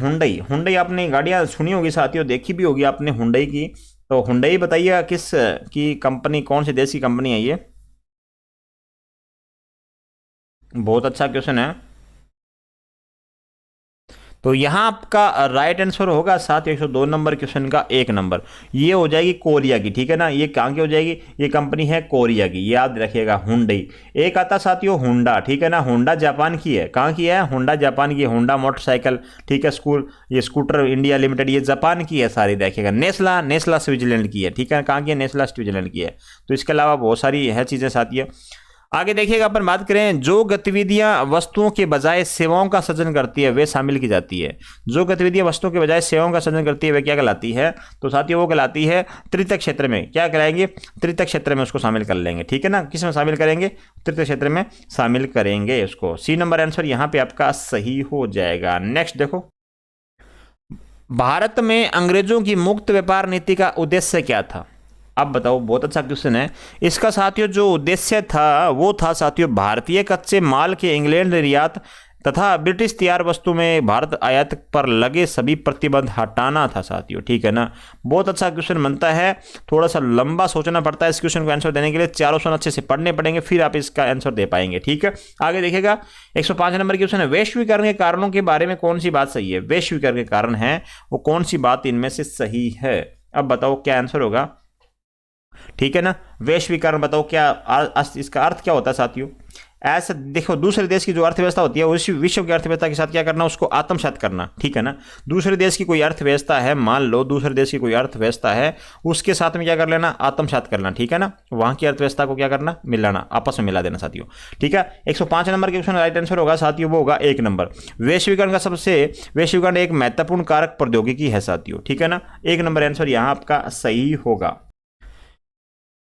हुंडई आपने गाड़ियां सुनी होगी साथियों, देखी भी होगी आपने हुंडई की, तो हुंडई बताइएगा किस की कंपनी, कौन से देश की कंपनी है ये? बहुत अच्छा क्वेश्चन है। तो यहाँ आपका राइट आंसर होगा साथ 102 नंबर क्वेश्चन का 1 नंबर, ये हो जाएगी कोरिया की, ठीक है ना। ये कहाँ की हो जाएगी? ये कंपनी है कोरिया की, याद रखिएगा हुंडई। एक आता साथियों होंडा, ठीक है ना। होंडा जापान की है, कहाँ की है? होंडा जापान की, होंडा मोटरसाइकिल, ठीक है। ये स्कूटर इंडिया लिमिटेड, ये जापान की है सारी, देखिएगा। नेस्ला स्विट्जरलैंड की है, ठीक है। कहाँ की है? नेस्ला स्विट्जरलैंड की है। तो इसके अलावा बहुत सारी है चीज़ें साथियों। आगे देखिएगा, अपन बात करें, जो गतिविधियां वस्तुओं के बजाय सेवाओं का सृजन करती है वे शामिल की जाती है। जो गतिविधियां वस्तुओं के बजाय सेवाओं का सृजन करती है वे क्या कहलाती है? तो साथियों वो कहलाती है तृतीय क्षेत्र में। क्या कहलाएंगे? तृतीय क्षेत्र में उसको शामिल कर लेंगे, ठीक है ना। किस में शामिल करेंगे? तृतीय क्षेत्र में शामिल करेंगे उसको। सी नंबर आंसर यहाँ पे आपका सही हो जाएगा। नेक्स्ट देखो, भारत में अंग्रेजों की मुक्त व्यापार नीति का उद्देश्य क्या था? अब बताओ, बहुत अच्छा क्वेश्चन है। इसका साथियों जो उद्देश्य था वो था साथियों भारतीय कच्चे माल के इंग्लैंड निर्यात तथा ब्रिटिश तैयार वस्तु में भारत आयात पर लगे सभी प्रतिबंध हटाना था साथियों, ठीक है ना। बहुत अच्छा क्वेश्चन बनता है, थोड़ा सा लंबा सोचना पड़ता है इस क्वेश्चन को आंसर देने के लिए, चारों ऑप्शन अच्छे से पढ़ने पड़ेंगे फिर आप इसका आंसर दे पाएंगे, ठीक है। आगे देखिएगा 105 नंबर क्वेश्चन है, वैश्वीकरण के कारणों के बारे में कौन सी बात सही है? वैश्वीकरण के कारण है वो कौन सी बात इनमें से सही है? अब बताओ क्या आंसर होगा, ठीक है ना। वैश्वीकरण बताओ क्या इसका अर्थ क्या होता है साथियों? ऐसा देखो, दूसरे देश की जो अर्थव्यवस्था होती है उस विश्व की अर्थव्यवस्था के साथ क्या करना? उसको आत्मसात करना, ठीक है ना। दूसरे देश की कोई अर्थव्यवस्था है, मान लो दूसरे देश की कोई अर्थव्यवस्था है, उसके साथ में क्या कर लेना? आत्मसात करना, ठीक है ना। वहां की अर्थव्यवस्था को क्या करना? मिलाना, आपस में मिला देना साथियों, ठीक है। 105 नंबर के क्वेश्चन राइट आंसर होगा साथियों वो होगा 1 नंबर। वैश्वीकरण एक महत्वपूर्ण कारक प्रौद्योगिकी है साथियों, ठीक है ना। 1 नंबर आंसर यहां आपका सही होगा।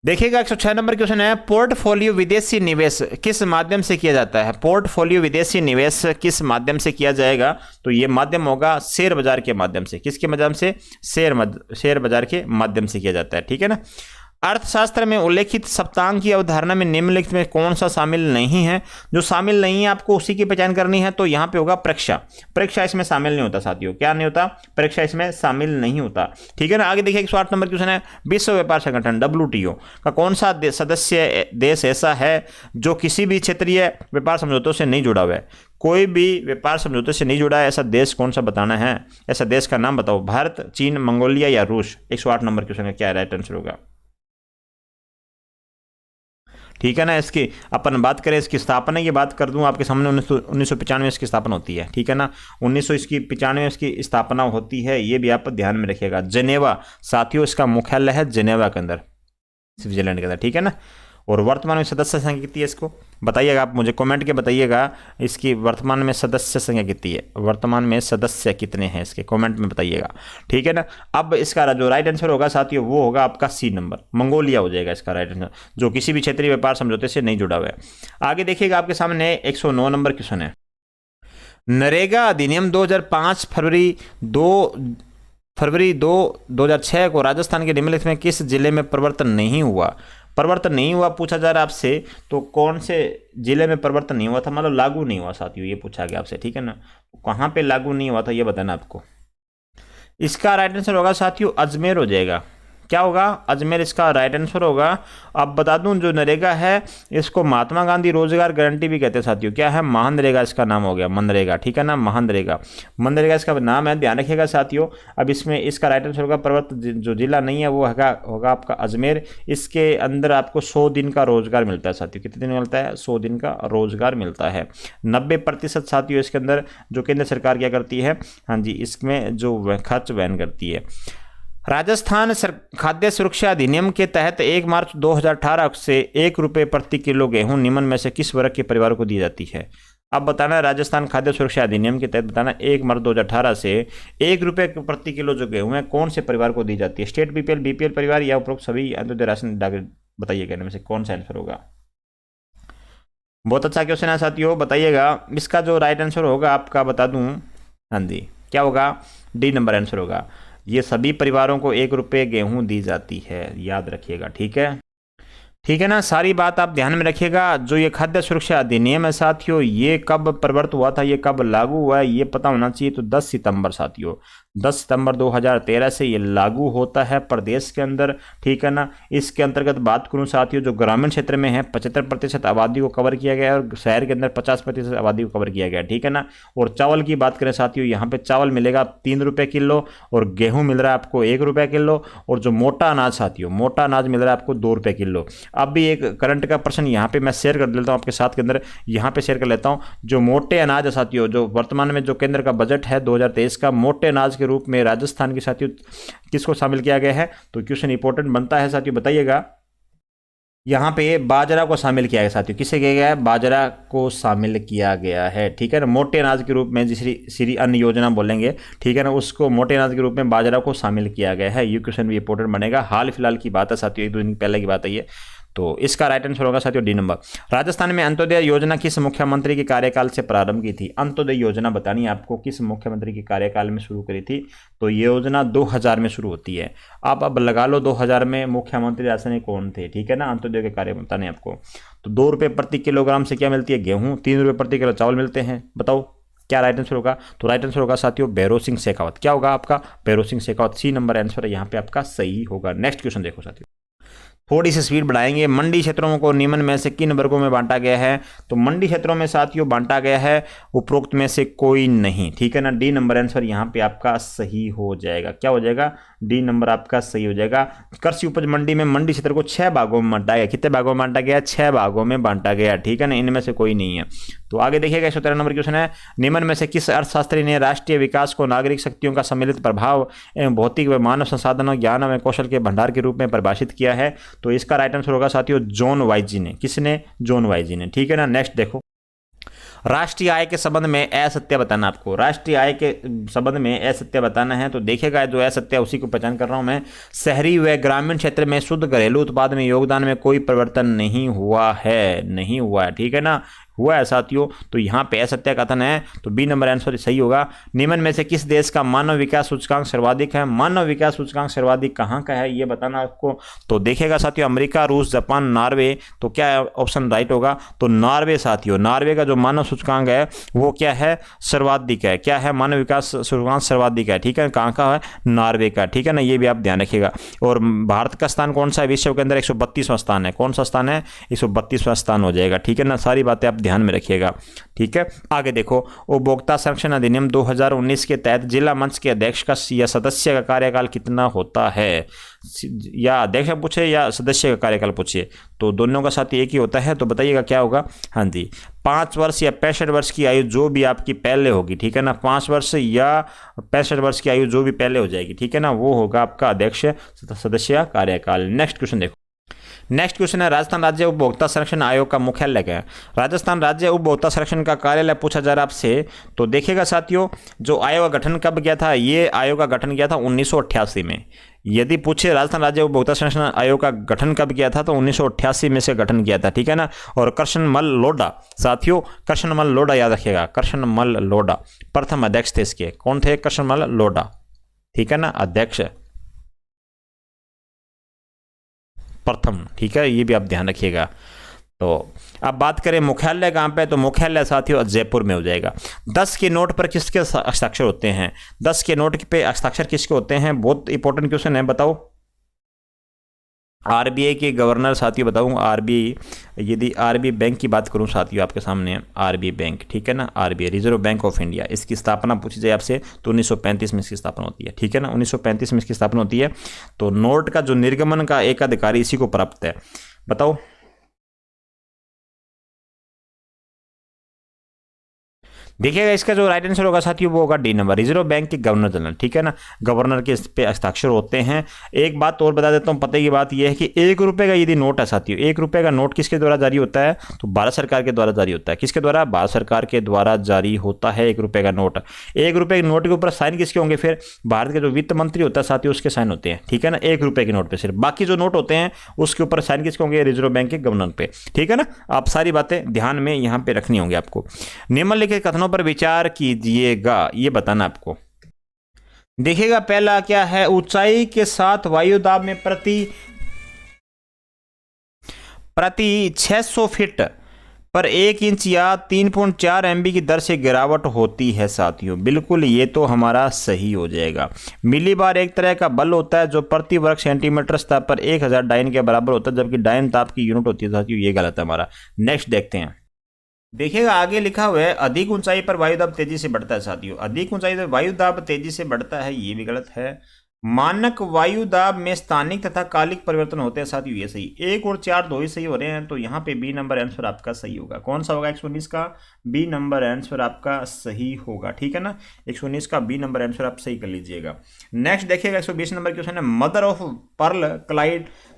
देखिएगा 106 नंबर क्वेश्चन है, पोर्टफोलियो विदेशी निवेश किस माध्यम से किया जाता है? पोर्टफोलियो विदेशी निवेश किस माध्यम से किया जाएगा? तो ये माध्यम होगा शेयर बाजार के माध्यम से। किसके माध्यम से? शेयर बाजार के माध्यम से किया जाता है, ठीक है ना। अर्थशास्त्र में उल्लेखित सप्तांक की अवधारणा में निम्नलिखित में कौन सा शामिल नहीं है? जो शामिल नहीं है आपको उसी की पहचान करनी है, तो यहाँ पे होगा परीक्षा। परीक्षा इसमें शामिल नहीं होता साथियों, क्या नहीं होता? परीक्षा इसमें शामिल नहीं होता, ठीक है ना। आगे देखिए 108 नंबर क्वेश्चन है, विश्व व्यापार संगठन WTO का कौन सा सदस्य देश ऐसा है जो किसी भी क्षेत्रीय व्यापार समझौतों से नहीं जुड़ा हुआ है? कोई भी व्यापार समझौते से नहीं जुड़ा है ऐसा देश कौन सा बताना है? ऐसा देश का नाम बताओ, भारत, चीन, मंगोलिया या रूस? 108 नंबर क्वेश्चन का क्या राइट आंसर होगा, ठीक है ना। इसकी अपन बात करें, इसकी स्थापना की बात कर दूं आपके सामने, 1995 इसकी स्थापना होती है, ठीक है ना। 1995 इसकी स्थापना होती है, ये भी आप ध्यान में रखिएगा। जेनेवा साथियों इसका मुख्यालय है, जेनेवा के अंदर, स्विट्जरलैंड के अंदर, ठीक है ना। और वर्तमान में सदस्य संख्या कितनी है इसको बताइएगा, आप मुझे कमेंट के बताइएगा इसकी वर्तमान में सदस्य संख्या कितनी है, वर्तमान में सदस्य कितने हैं इसके, कमेंट में बताइएगा, ठीक है ना। अब इसका जो राइट आंसर होगा साथियों वो होगा आपका सी नंबर, मंगोलिया हो जाएगा इसका राइट आंसर, जो किसी भी क्षेत्रीय व्यापार समझौते से नहीं जुड़ा हुआ है। आगे देखिएगा आपके सामने 109 नंबर क्वेश्चन है, नरेगा अधिनियम 2005 फरवरी 2006 को राजस्थान के निम्नलिखित में किस जिले में परिवर्तन नहीं हुआ? परिवर्तन नहीं हुआ पूछा जा रहा है आपसे, तो कौन से जिले में परिवर्तन नहीं हुआ था, मतलब लागू नहीं हुआ साथियों, ये पूछा गया आपसे, ठीक है ना। कहाँ पे लागू नहीं हुआ था ये बताना आपको। इसका राइट आंसर होगा साथियों अजमेर हो जाएगा, क्या होगा? अजमेर इसका राइट आंसर होगा। अब बता दूं जो नरेगा है इसको महात्मा गांधी रोजगार गारंटी भी कहते हैं साथियों। क्या है? महानरेगा इसका नाम हो गया, मनरेगा, ठीक है ना, महानरेगा, मनरेगा इसका नाम है, ध्यान रखिएगा साथियों। अब इसमें इसका राइट आंसर होगा पर्वत जो जिला नहीं है वो होगा आपका अजमेर। इसके अंदर आपको 100 दिन का रोजगार मिलता है साथियों। कितने दिन मिलता है? 100 दिन का रोजगार मिलता है। 90% साथियों इसके अंदर जो केंद्र सरकार क्या करती है, हाँ जी, इसमें जो खर्च वहन करती है। राजस्थान खाद्य सुरक्षा अधिनियम के तहत 1 मार्च 2018 से 1 रुपये प्रति किलो गेहूं निम्न में से किस वर्ग के परिवार को दी जाती है? अब बताना राजस्थान खाद्य सुरक्षा अधिनियम के तहत बताना 1 मार्च 2018 से 1 रुपये प्रति किलो जो गेहूं है कौन से परिवार को दी जाती है? स्टेट बीपीएल परिवार या उपरोक्त सभी अंत्योदय राशन, बताइए कहने में से कौन सा आंसर होगा? बहुत अच्छा क्वेश्चन है साथियों, बताइएगा। इसका जो राइट आंसर होगा आपका बता दूं, हाँ जी, क्या होगा? डी नंबर आंसर होगा। ये सभी परिवारों को 1 रुपये गेहूं दी जाती है, याद रखिएगा, ठीक है, ठीक है ना। सारी बात आप ध्यान में रखिएगा। जो ये खाद्य सुरक्षा अधिनियम है साथियों, ये कब प्रवर्त हुआ था, ये कब लागू हुआ है, ये पता होना चाहिए। तो 10 सितंबर साथियों, 10 सितंबर 2013 से ये लागू होता है प्रदेश के अंदर, ठीक है ना। इसके अंतर्गत बात करूं साथियों, जो ग्रामीण क्षेत्र में है 75% आबादी को कवर किया गया है और शहर के अंदर 50% आबादी को कवर किया गया है, ठीक है ना। और चावल की बात करें साथियों, यहाँ पे चावल मिलेगा 3 रुपये किलो और गेहूँ मिल रहा है आपको 1 रुपये किलो। और जो मोटा अनाज साथियों, मोटा अनाज मिल रहा है आपको 2 रुपये किलो। अब भी एक करंट का प्रश्न यहाँ पे मैं शेयर कर लेता हूँ आपके साथ के अंदर, यहाँ पे शेयर कर लेता हूँ। जो मोटे अनाज है साथियों, जो वर्तमान में जो केंद्र का बजट है 2023 का, मोटे अनाज के रूप में राजस्थान के साथियों किसको शामिल किया गया है? तो क्वेश्चन इंपॉर्टेंट बनता है साथियों, बताइएगा। यहाँ पे बाजरा को शामिल किया गया साथियों। किसे किया गया है? बाजरा को शामिल किया गया है, ठीक है ना। मोटे अनाज के रूप में जिसे श्री अन्न योजना बोलेंगे, ठीक है ना, उसको मोटे अनाज के रूप में बाजरा को शामिल किया गया है। ये क्वेश्चन भी इंपॉर्टेंट बनेगा। हाल फिलहाल की बात है साथियों, 1-2 दिन पहले की बात है ये। तो इसका राइट आंसर होगा साथियों डी नंबर। राजस्थान में अंत्योदय योजना किस मुख्यमंत्री के कार्यकाल से प्रारंभ की थी? अंत्योदय योजना बतानी है आपको किस मुख्यमंत्री के कार्यकाल में शुरू करी थी? तो ये योजना 2000 में शुरू होती है। आप अब लगा लो 2000 में मुख्यमंत्री राजस्थान कौन थे, ठीक है ना। अंत्योदय के कार्य बताने आपको। तो 2 रुपये प्रति किलोग्राम से क्या मिलती है? गेहूँ। 3 रुपये प्रति किलो चावल मिलते हैं। बताओ क्या राइट आंसर होगा? तो राइट आंसर होगा साथियों भैरों सिंह शेखावत। क्या होगा आपका? Bhairon Singh Shekhawat, C number answer यहाँ पे आपका सही होगा। नेक्स्ट क्वेश्चन देखो साथियों, थोड़ी सी स्पीड बढ़ाएंगे। मंडी क्षेत्रों को निम्न में से किन वर्गों में बांटा गया है? तो मंडी क्षेत्रों में साथियों बांटा गया है उपरोक्त में से कोई नहीं, ठीक है ना। डी नंबर आंसर यहाँ पे आपका सही हो जाएगा। क्या हो जाएगा? डी नंबर आपका सही हो जाएगा। कृषि उपज मंडी में मंडी क्षेत्र को 6 भागों में बांटा गया। कितने भागों में बांटा गया? 6 भागों में बांटा गया, ठीक है ना। इनमें से कोई नहीं है। तो आगे देखिएगा 113 नंबर क्वेश्चन है, निम्न में से किस अर्थशास्त्री ने राष्ट्रीय विकास को नागरिक शक्तियों का सम्मिलित प्रभाव एवं भौतिक व मानव संसाधनों, ज्ञान एवं कौशल के भंडार के रूप में परिभाषित किया है? तो इसका राइट आंसर होगा साथियों जॉन वाइजी ने। किसने? जॉन वाइजी ने, ठीक है ना। नेक्स्ट देखो, राष्ट्रीय आय के संबंध में असत्य बताना आपको। राष्ट्रीय आय के संबंध में असत्य बताना है। तो देखिएगा जो असत्य उसी को पहचान कर रहा हूं मैं। शहरी व ग्रामीण क्षेत्र में शुद्ध घरेलू उत्पाद में योगदान में कोई परिवर्तन नहीं हुआ है, नहीं हुआ है, ठीक है ना। हुआ है साथियों। तो यहाँ पे असत्य कथन है, तो बी नंबर आंसर सही होगा। निम्न में से किस देश का मानव विकास सूचकांक सर्वाधिक है? मानव विकास सूचकांक सर्वाधिक कहाँ का है ये बताना आपको। तो देखिएगा साथियों अमेरिका, रूस, जापान, नॉर्वे। तो क्या ऑप्शन राइट होगा? तो नॉर्वे साथियों, नॉर्वे का जो मानव सूचकांक है वो क्या है? सर्वाधिक है। क्या है? मानव विकास सूचकांक सर्वाधिक है, ठीक है। कहाँ का है? नॉर्वे का, ठीक है ना। ये भी आप ध्यान रखिएगा। और भारत का स्थान कौन सा है? विश्व के अंदर 132वां स्थान है। कौन सा स्थान है? 132वां स्थान हो जाएगा, ठीक है ना। सारी बातें आप ध्यान में रखिएगा, ठीक है। आगे देखो, उपभोक्ता संरक्षण अधिनियम 2019 के तहत जिला मंच के अध्यक्ष का या सदस्य का कार्यकाल कितना होता है? या अध्यक्ष पूछे या सदस्य का कार्यकाल पूछे, तो दोनों का साथ एक ही होता है। तो बताइएगा क्या होगा? हाँ जी, 5 वर्ष या 65 वर्ष की आयु जो भी आपकी पहले होगी, ठीक है ना। 5 वर्ष या 65 वर्ष की आयु जो भी पहले हो जाएगी, ठीक है ना, वो होगा आपका अध्यक्ष सदस्य कार्यकाल। नेक्स्ट क्वेश्चन देखो, नेक्स्ट क्वेश्चन है, राजस्थान राज्य उपभोक्ता संरक्षण आयोग का मुख्यालय क्या है? राजस्थान राज्य उपभोक्ता संरक्षण का कार्यालय पूछा जा रहा है आपसे। तो देखिएगा साथियों, जो आयोग का गठन कब किया था? ये आयोग का गठन किया था 1988 में। यदि पूछे राजस्थान राज्य उपभोक्ता संरक्षण आयोग का गठन कब किया था, तो 1988 में से गठन किया था, ठीक है ना। और कृष्णमल लोढ़ा साथियों, कृष्णमल लोढ़ा याद रखिएगा, कृष्णमल लोढ़ा प्रथम अध्यक्ष थे इसके। कौन थे? कृष्णमल लोढ़ा, ठीक है ना, अध्यक्ष प्रथम, ठीक है। ये भी आप ध्यान रखिएगा। तो अब बात करें मुख्यालय कहाँ पे, तो मुख्यालय साथियों जयपुर में हो जाएगा। 10 के नोट पर किसके हस्ताक्षर होते हैं? 10 के नोट पे हस्ताक्षर किसके होते हैं? बहुत इंपॉर्टेंट क्वेश्चन है, बताओ। आरबीआई के गवर्नर साथियों बताऊँ, आरबीआई, यदि आरबीआई बैंक की बात करूँ साथियों आपके सामने, आरबीआई बैंक, ठीक है ना, RBI reserve bank of India, इसकी स्थापना पूछी जाए आपसे तो 1935 में इसकी स्थापना होती है, ठीक है ना, 1935 में इसकी स्थापना होती है। तो नोट का जो निर्गमन का एक अधिकारी इसी को प्राप्त है, बताओ। देखिएगा इसका जो राइट आंसर होगा साथियों वो होगा डी नंबर, रिजर्व बैंक के गवर्नर जनरल, ठीक है ना, गवर्नर के इस पे हस्ताक्षर होते हैं। एक बात और बता देता हूं, पते की बात यह है कि 1 रुपए का यदि नोट है साथियों, 1 रुपए का नोट किसके द्वारा जारी होता है, तो भारत सरकार के द्वारा जारी होता है। किसके द्वारा, भारत सरकार के द्वारा जारी होता है 1 रुपए का नोट। 1 रुपए के नोट के ऊपर साइन किसके होंगे, फिर भारत के जो वित्त मंत्री होता है साथियों उसके साइन होते हैं, ठीक है ना, 1 रुपए के नोट पे सिर्फ। बाकी जो नोट होते हैं उसके ऊपर साइन किसके होंगे, रिजर्व बैंक के गवर्नर पे, ठीक है ना। आप सारी बातें ध्यान में यहाँ पे रखनी होंगी आपको। निम्नलिखित कथनों पर विचार कीजिएगा, ये बताना आपको। देखिएगा पहला क्या है, ऊंचाई के साथ वायु दाब में प्रति 600 फीट पर 1 इंच या 3.4 MB की दर से गिरावट होती है साथियों। बिल्कुल ये तो हमारा सही हो जाएगा। मिलीबार एक तरह का बल होता है जो प्रति वर्ग सेंटीमीटर सतह पर 1000 डाइन के बराबर होता है, जबकि डाइन ताप की यूनिट होती है साथियों, ये गलत है हमारा। नेक्स्ट देखते हैं। देखिएगा आगे लिखा हुआ है अधिक ऊंचाई पर वायुदाब तेजी से बढ़ता है साथियों, अधिक ऊंचाई पर वायुदाब तेजी से बढ़ता है, ये भी गलत है। मानक वायुदाब में स्थानिक तथा कालिक परिवर्तन होते हैं साथियों, ये सही। 1 और 4 दो ही सही हो रहे हैं, तो यहाँ पे बी नंबर आंसर आपका सही होगा। कौन सा होगा, 119 का बी नंबर आंसर आपका सही होगा, ठीक है ना, 119 का बी नंबर आंसर आप सही कर लीजिएगा। नेक्स्ट देखिएगा 120 नंबर क्वेश्चन है, मदर ऑफ पर्ल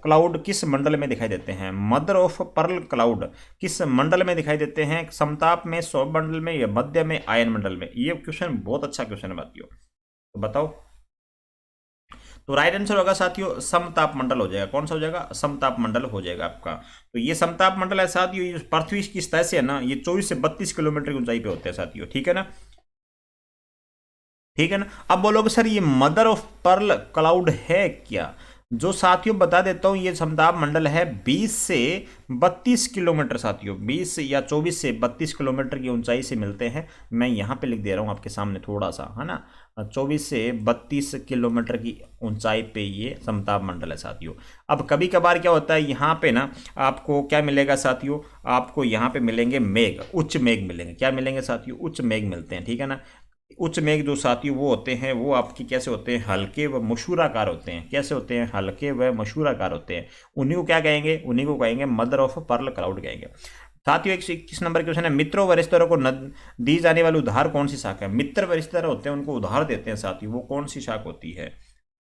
क्लाउड किस मंडल में दिखाई देते हैं। मदर ऑफ पर्ल क्लाउड किस मंडल में दिखाई देते हैं, समताप में, सौर मंडल में, या मध्य में, आयन मंडल में। ये क्वेश्चन बहुत अच्छा क्वेश्चन है साथियों, तो बताओ। तो राइट आंसर होगा साथियों समताप मंडल हो जाएगा। कौन सा हो जाएगा, समताप मंडल हो जाएगा आपका। तो ये समताप मंडल है साथियों, ये पृथ्वी की सतह से है ना, ये 24 से 32 किलोमीटर की ऊंचाई पे होते हैं साथियों, ठीक है ना, ठीक है ना। अब बोलोगे सर ये मदर ऑफ पर्ल क्लाउड है क्या, जो साथियों बता देता हूं, ये समताप मंडल है 20 से 32 किलोमीटर साथियों, 20 या 24 से 32 किलोमीटर की ऊंचाई से मिलते हैं। मैं यहाँ पे लिख दे रहा हूँ आपके सामने थोड़ा सा, है ना, 24 से 32 किलोमीटर की ऊंचाई पे ये समताप मंडल है साथियों। अब कभी कभार क्या होता है यहाँ पे ना, आपको क्या मिलेगा साथियों, आपको यहाँ पे मिलेंगे मेघ, उच्च मेघ मिलेंगे। क्या मिलेंगे साथियों, उच्च मेघ मिलते हैं, ठीक है ना। उच्च मेघ जो साथियों वो होते हैं, वो आपकी कैसे होते हैं, हल्के व मशहूराकार होते हैं। कैसे होते हैं, हल्के व मशहूराकार होते हैं। उन्हीं को क्या कहेंगे, उन्हीं को कहेंगे मदर ऑफ पर्ल क्लाउड कहेंगे साथियों। 21 नंबर क्वेश्चन है, मित्रों व रिश्तेदारों को दी जाने वाली उधार कौन सी शाखा है। मित्र व रिश्तेदार होते हैं, उनको उधार देते हैं साथियों, वो कौन सी शाखा होती है।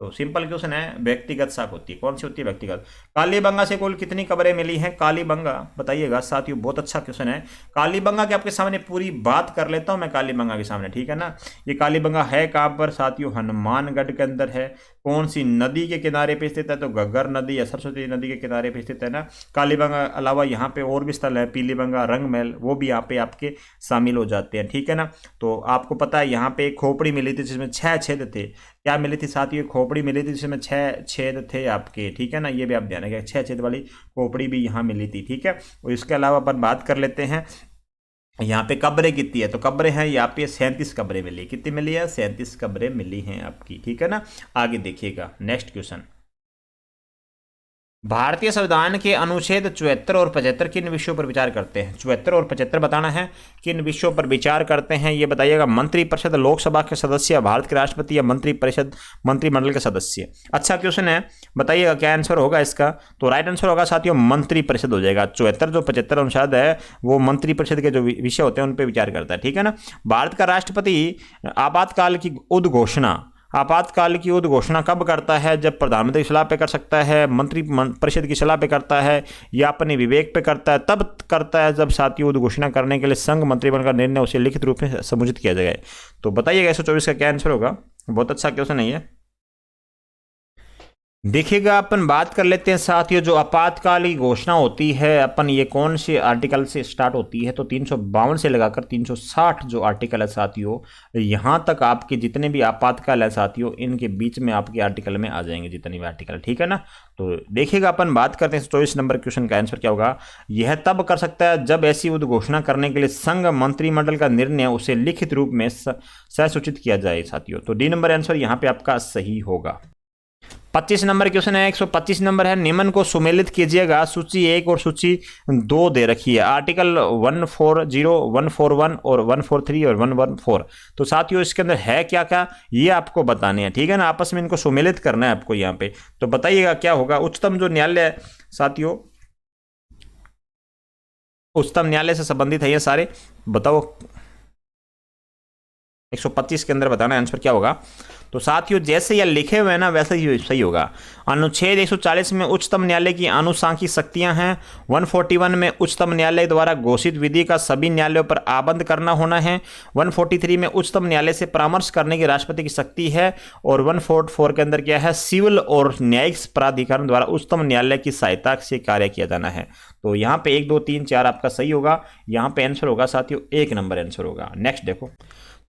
तो सिंपल क्वेश्चन है, व्यक्तिगत शाख होती है। कौन सी होती है, व्यक्तिगत। कालीबंगा से कुल कितनी कब्रें मिली हैं, कालीबंगा बताइएगा साथियों, बहुत अच्छा क्वेश्चन है। कालीबंगा के आपके सामने पूरी बात कर लेता हूं मैं कालीबंगा के सामने, ठीक है ना। ये कालीबंगा है कहां पर साथियों, हनुमानगढ़ के अंदर है। कौन सी नदी के किनारे पे स्थित है, तो घग्गर नदी या सरस्वती नदी के किनारे पे स्थित है ना। कालीबंगा अलावा यहाँ पे और भी स्थल है, पीलीबंगा, रंगमहल, वो भी यहाँ पे आपके शामिल हो जाते हैं, ठीक है ना। तो आपको पता है यहाँ पे एक खोपड़ी मिली थी जिसमें 6 छेद थे। क्या मिली थी साथियों, खोपड़ी मिली थी जिसमें 6 छेद थे आपके, ठीक है ना। ये भी आप ध्यान रखिएगा, 6 छेद वाली खोपड़ी भी यहाँ मिली थी, ठीक है। और इसके अलावा अपन बात कर लेते हैं यहाँ पे कब्रें कितनी है, तो कब्रें हैं यहाँ पे 37 कब्रें मिली। कितनी मिली है, 37 कब्रें मिली हैं आपकी, ठीक है ना। आगे देखिएगा नेक्स्ट क्वेश्चन, भारतीय संविधान के अनुच्छेद 74 और 75 किन विषयों पर विचार करते हैं। 74 और 75 बताना है, किन विषयों पर विचार करते हैं ये बताइएगा। मंत्रिपरिषद, लोकसभा के सदस्य, भारत के राष्ट्रपति, या मंत्रिपरिषद, मंत्रिमंडल के सदस्य। अच्छा क्वेश्चन है, बताइएगा क्या आंसर होगा इसका। तो राइट आंसर होगा साथियों मंत्रिपरिषद हो जाएगा। 74 जो 75 अनुच्छेद है वो मंत्रिपरिषद के जो विषय होते हैं उन पर विचार करता है, ठीक है ना। भारत का राष्ट्रपति आपातकाल की उद्घोषणा, आपातकाल की उद्घोषणा कब करता है, जब प्रधानमंत्री की सलाह पे कर सकता है, मंत्री परिषद की सलाह पे करता है, या अपने विवेक पे करता है। तब करता है जब साथियों उद्घोषणा करने के लिए संघ मंत्रिमंडल का निर्णय उसे लिखित रूप में समुचित किया जाए। तो बताइएगा 124 का क्या आंसर होगा। बहुत अच्छा क्वेश्चन है ये। देखिएगा अपन बात कर लेते हैं साथियों, जो आपातकाल की घोषणा होती है अपन, ये कौन से आर्टिकल से स्टार्ट होती है, तो 352 से लगाकर 360 जो आर्टिकल है साथियों, यहाँ तक आपके जितने भी आपातकाल है साथियों, इनके बीच में आपके आर्टिकल में आ जाएंगे जितने भी आर्टिकल, ठीक है ना। तो देखिएगा अपन बात करते हैं 24 नंबर क्वेश्चन का आंसर क्या होगा। यह तब कर सकता है जब ऐसी उद्घोषणा करने के लिए संघ मंत्रिमंडल का निर्णय उसे लिखित रूप में ससूचित किया जाए साथियों। तो डी नंबर आंसर यहाँ पे आपका सही होगा। 25 नंबर क्वेश्चन है, 125 नंबर है, निम्न को सुमेलित कीजिएगा। सूची 1 और सूची 2 दे रखी है, आर्टिकल 140, 141 और 143 और 114। तो साथियों इसके अंदर है क्या क्या ये आपको बताने हैं, ठीक है ना, आपस में इनको सुमेलित करना है आपको यहाँ पे। तो बताइएगा क्या होगा। उच्चतम जो न्यायालय है साथियों, उच्चतम न्यायालय से संबंधित है ये सारे, बताओ 125 के अंदर बताना आंसर क्या होगा। तो साथियों जैसे ये लिखे हुए हैं ना वैसे ही सही होगा। अनुच्छेद 140 में उच्चतम न्यायालय की आनुषंगिक शक्तियां हैं। 141 में उच्चतम न्यायालय द्वारा घोषित विधि का सभी न्यायालयों पर आबंध करना होना है। 143 में उच्चतम न्यायालय से परामर्श करने की राष्ट्रपति की शक्ति है। और 144 के अंदर क्या है, सिविल और न्यायिक प्राधिकरण द्वारा उच्चतम न्यायालय की सहायता से कार्य किया जाना है। तो यहाँ पे 1 2 3 4 आपका सही होगा। यहाँ पे आंसर होगा साथियों 1 नंबर आंसर होगा। नेक्स्ट देखो,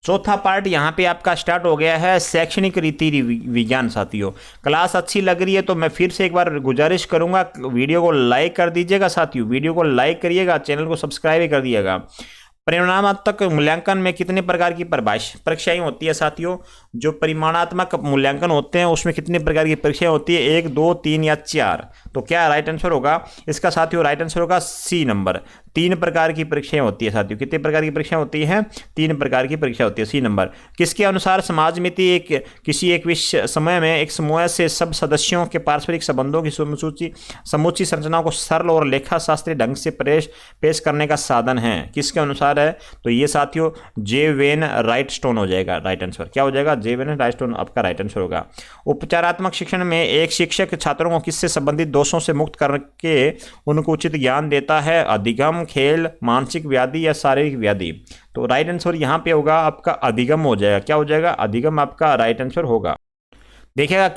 चौथा पार्ट यहाँ पे आपका स्टार्ट हो गया है, शैक्षणिक रीति विज्ञान। साथियों क्लास अच्छी लग रही है तो मैं फिर से एक बार गुजारिश करूंगा, वीडियो को लाइक कर दीजिएगा साथियों, वीडियो को लाइक करिएगा, चैनल को सब्सक्राइब भी कर दिएगा। परिमाणात्मक मूल्यांकन में कितने प्रकार की परीक्षाएं होती है साथियों। जो परिमाणात्मक मूल्यांकन होते हैं उसमें कितने प्रकार की परीक्षाएं होती है, 1 2 3 या 4। तो क्या राइट आंसर होगा इसका साथियों, राइट आंसर होगा सी नंबर। 3 प्रकार की परीक्षाएं होती है साथियों। कितने प्रकार की परीक्षाएं होती हैं, 3 प्रकार की परीक्षा होती है, सी नंबर। किसके अनुसार समाज मिति किसी एक विशेष समय में एक समूह से सब सदस्यों के पारस्परिक संबंधों की समूची संरचना को सरल और लेखा शास्त्रीय ढंग से पेश करने का साधन है। किसके अनुसार है, तो ये साथियों जे वेन राइट स्टोन हो जाएगा। राइट आंसर क्या हो जाएगा, जे वेन राइट स्टोन आपका राइट आंसर होगा। उपचारात्मक शिक्षण में एक शिक्षक छात्रों को किससे संबंधित दोषों से मुक्त करके उनको उचित ज्ञान देता है, अधिगम, खेल, मानसिक व्याधि या शारीरिक व्याधि। तो राइट आंसर यहाँ पे होगा आपका अधिगम हो जाएगा। क्या हो जाएगा, अधिगम आपका राइट आंसर होगा। देखिएगा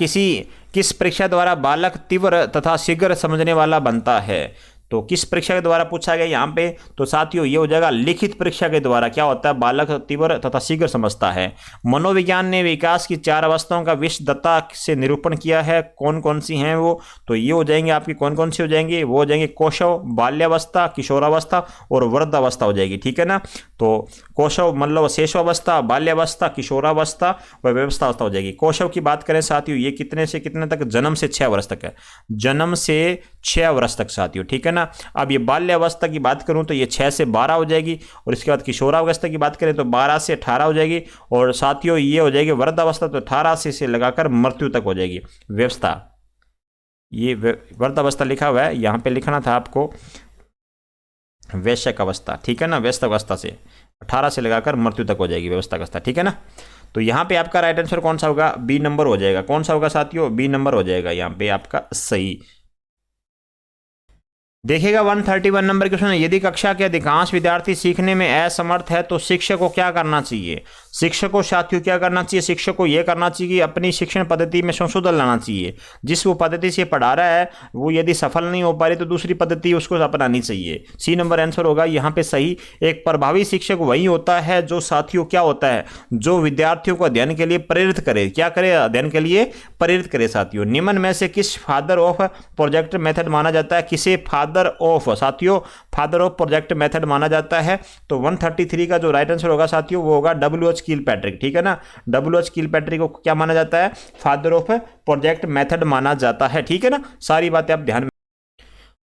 किस परीक्षा द्वारा बालक तीव्र तथा शीघ्र समझने वाला बनता है। तो किस परीक्षा के द्वारा पूछा गया यहाँ पे, तो साथियों ये हो जाएगा लिखित परीक्षा के द्वारा। क्या होता है, बालक तीव्र तथा शीघ्र समझता है। मनोविज्ञान ने विकास की 4 अवस्थाओं का विशदता से निरूपण किया है। कौन कौन सी हैं वो, तो ये हो जाएंगे आपकी, कौन कौन सी हो जाएंगी, वो हो जाएंगे कौशव, बाल्यावस्था, किशोरावस्था और वृद्धावस्था हो जाएगी, ठीक है ना। तो कौशव मतलब शेषावस्था, बाल्यावस्था, किशोरावस्था व व्यवस्थावस्था हो जाएगी। कौशव की बात करें साथियों, ये कितने से कितने तक, जन्म से 6 वर्ष तक है, जन्म से 6 वर्ष तक साथियों, ठीक है ना। अब ये बाल्यावस्था की बात करूं तो ये 6 से 12 हो जाएगी। और इसके बाद किशोरावस्था की बात करें तो 12 से 18 हो जाएगी। और साथियों ये हो जाएगी वृद्धावस्था, तो 18 से लगाकर मृत्यु तक हो जाएगी। व्यवस्था, ये वृद्धावस्था लिखा हुआ है, यहां पे लिखना था आपको वयस्क अवस्था, ठीक है ना। वयस्क अवस्था से 18 से लगाकर मृत्यु तक हो जाएगी व्यवस्था अवस्था, ठीक है ना। तो यहाँ पे आपका राइट आंसर कौन सा होगा, बी नंबर हो जाएगा। कौन सा होगा साथियों, बी नंबर हो जाएगा यहाँ पे आपका सही। देखिएगा 131 नंबर क्वेश्चन है, यदि कक्षा के अधिकांश विद्यार्थी सीखने में असमर्थ है तो शिक्षक को क्या करना चाहिए। शिक्षक को साथियों क्या करना चाहिए, शिक्षक को यह करना चाहिए कि अपनी शिक्षण पद्धति में संशोधन लाना चाहिए। जिस वो पद्धति से पढ़ा रहा है वो यदि सफल नहीं हो पा रही तो दूसरी पद्धति उसको अपनानी चाहिए। सी नंबर आंसर होगा यहाँ पे सही। एक प्रभावी शिक्षक वही होता है जो साथियों क्या होता है, जो विद्यार्थियों को अध्ययन के लिए प्रेरित करे। क्या करे, अध्ययन के लिए प्रेरित करे साथियों। निम्न में से किस फादर ऑफ प्रोजेक्ट मेथड माना जाता है, किसे फादर ऑफ साथियों, फादर ऑफ प्रोजेक्ट मेथड माना जाता है। तो 133 का जो राइट आंसर होगा साथियों वो होगा W.H. किलपैट्रिक, ठीक है ना। W.H. किलपैट्रिक को क्या माना जाता है, फादर ऑफ प्रोजेक्ट मेथड माना जाता है, ठीक है ना। सारी बातें आप ध्यान में।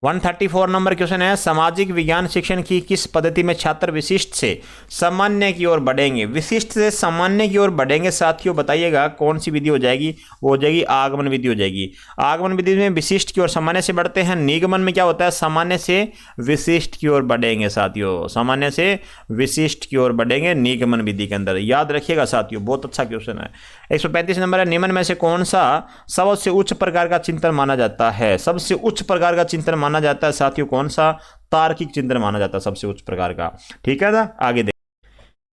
134 नंबर क्वेश्चन है, सामाजिक विज्ञान शिक्षण की किस पद्धति में छात्र विशिष्ट से सामान्य की ओर बढ़ेंगे। विशिष्ट से सामान्य की ओर बढ़ेंगे साथियों, बताइएगा कौन सी विधि हो जाएगी, वो हो जाएगी आगमन विधि हो जाएगी। आगमन विधि में विशिष्ट की ओर सामान्य से बढ़ते हैं। निगमन में क्या होता है, सामान्य से विशिष्ट की ओर बढ़ेंगे साथियों, सामान्य से विशिष्ट की ओर बढ़ेंगे निगमन विधि के अंदर। याद रखिएगा साथियों, बहुत अच्छा क्वेश्चन है। 135 नंबर है, निम्न में से कौन सा सबसे उच्च प्रकार का चिंतन माना जाता है। सबसे उच्च प्रकार का चिंतन माना जाता है साथियों कौन सा, तार्किक चिंतन माना जाता है सबसे उच्च प्रकार का, ठीक है ना। आगे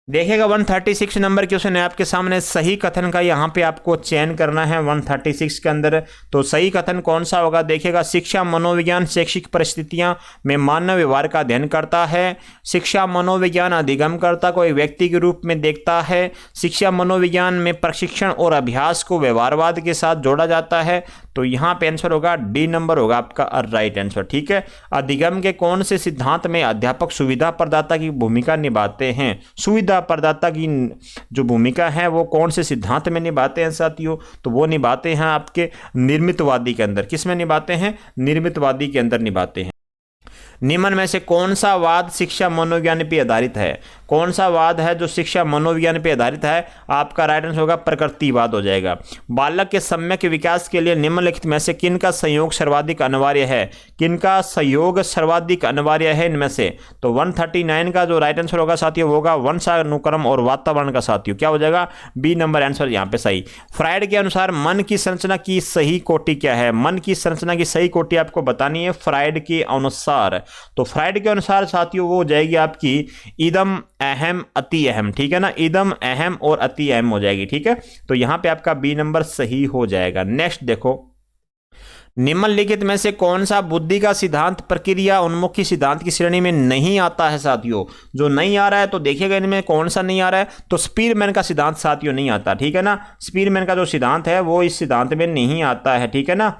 देखिएगा 136 नंबर क्वेश्चन है आपके सामने, सही कथन का यहाँ पे आपको चयन करना है 136 के अंदर। तो सही कथन कौन सा होगा, देखिएगा शिक्षा मनोविज्ञान शैक्षिक परिस्थितियां में मानव व्यवहार का अध्ययन करता है। शिक्षा मनोविज्ञान अधिगमकर्ता को एक व्यक्ति के रूप में देखता है। शिक्षा मनोविज्ञान में प्रशिक्षण और अभ्यास को व्यवहारवाद के साथ जोड़ा जाता है। तो यहाँ पे आंसर होगा डी नंबर होगा आपका राइट आंसर। ठीक है, अधिगम के कौन से सिद्धांत में अध्यापक सुविधा प्रदाता की भूमिका निभाते हैं? सुविधा प्रदाता की जो भूमिका है वो कौन से सिद्धांत में निभाते हैं साथियों? तो वो निभाते हैं आपके निर्मितवादी के अंदर। किस में निभाते हैं? निर्मितवादी के अंदर निभाते हैं। निम्न में से कौन सा वाद शिक्षा मनोविज्ञान पर आधारित है? कौन सा वाद है जो शिक्षा मनोविज्ञान पर आधारित है? आपका राइट आंसर होगा प्रकृतिवाद हो जाएगा। बालक के सम्यक विकास के लिए निम्नलिखित में से किनका सहयोग सर्वाधिक अनिवार्य है? किनका सहयोग सर्वाधिक अनिवार्य है इनमें से? तो 139 का जो राइट आंसर होगा साथियों वो होगा वंशानुक्रम और वातावरण का साथियों। क्या हो जाएगा? बी नंबर आंसर यहाँ पे सही। फ्राइड के अनुसार मन की संरचना की सही कोटि क्या है? मन की संरचना की सही कोटि आपको बतानी है फ्राइड के अनुसार। तो फ्राइड के अनुसार साथियों वो हो जाएगी आपकी इदम, अहम, अति अहम। ठीक है ना, इदम, अहम और अति अहम हो जाएगी। ठीक है, तो यहां पे आपका बी नंबर सही हो जाएगा। नेक्स्ट देखो, निम्नलिखित में से कौन सा बुद्धि का सिद्धांत प्रक्रिया उन्मुखी सिद्धांत की श्रेणी में नहीं आता है साथियों? जो नहीं आ रहा है तो देखिएगा इनमें कौन सा नहीं आ रहा है। तो स्पीरमैन का सिद्धांत साथियों नहीं आता। ठीक है ना, स्पीरमैन का जो सिद्धांत है वो इस सिद्धांत में नहीं आता है। ठीक है ना,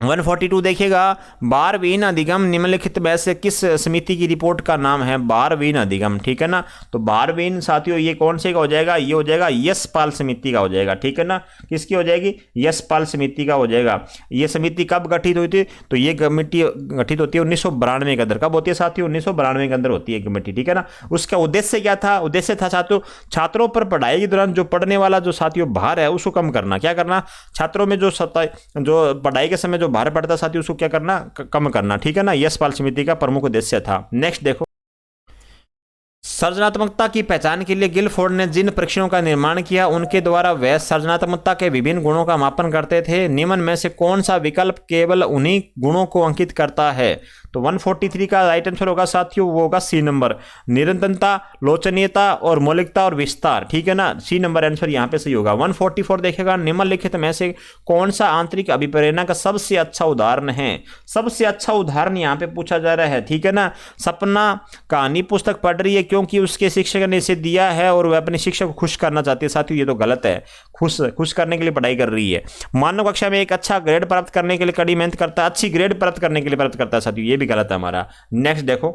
142 देखिएगा, बारहवीं अधिगम निम्नलिखित में से किस समिति की रिपोर्ट का नाम है? बारहवीं अधिगम। ठीक है ना, तो बारहवीं साथियों ये कौन से का हो जाएगा? ये हो जाएगा यशपाल समिति का हो जाएगा। ठीक है ना, किसकी हो जाएगी? यशपाल समिति का हो जाएगा। ये समिति कब गठित हुई थी? तो ये कमेटी गठित होती है 1992 के अंदर। कब होती है साथियों? 1992 के अंदर होती है कमेटी। ठीक है ना, उसका उद्देश्य क्या था? उद्देश्य था साथियों छात्रों पर पढ़ाई के दौरान जो पढ़ने वाला जो साथियों भार है उसको कम करना। क्या करना? छात्रों में जो पढ़ाई के समय जो भार पड़ता साथियों उसको क्या करना? कम करना। ठीक है ना, यशपाल समिति का प्रमुख उद्देश्य था। नेक्स्ट देखो, सृजनात्मकता की पहचान के लिए गिलफोर्ड ने जिन परीक्षणों का निर्माण किया उनके द्वारा वह सृजनात्मकता के विभिन्न गुणों का मापन करते थे। निम्न में से कौन सा विकल्प केवल उन्हीं गुणों को अंकित करता है? तो 143 का राइट आंसर होगा साथियों वो होगा सी नंबर, निरंतरता, लोचनीयता और मौलिकता और विस्तार। ठीक है ना, सी नंबर आंसर यहां पे सही होगा। 144 देखेगा, निम्नलिखित में से कौन सा आंतरिक अभिप्रेरणा का सबसे अच्छा उदाहरण है? सबसे अच्छा उदाहरण यहां पे पूछा जा रहा है। ठीक है ना, सपना कहानी पुस्तक पढ़ रही है क्योंकि उसके शिक्षक ने इसे दिया है और वह अपने शिक्षक को खुश करना चाहती है। साथियों ये तो गलत है, खुश करने के लिए पढ़ाई कर रही है। मानव कक्षा में एक अच्छा ग्रेड प्राप्त करने के लिए कड़ी मेहनत करता है, अच्छी ग्रेड प्राप्त करने के लिए प्राप्त करता है साथियों, ये भी गलत है हमारा। नेक्स्ट देखो,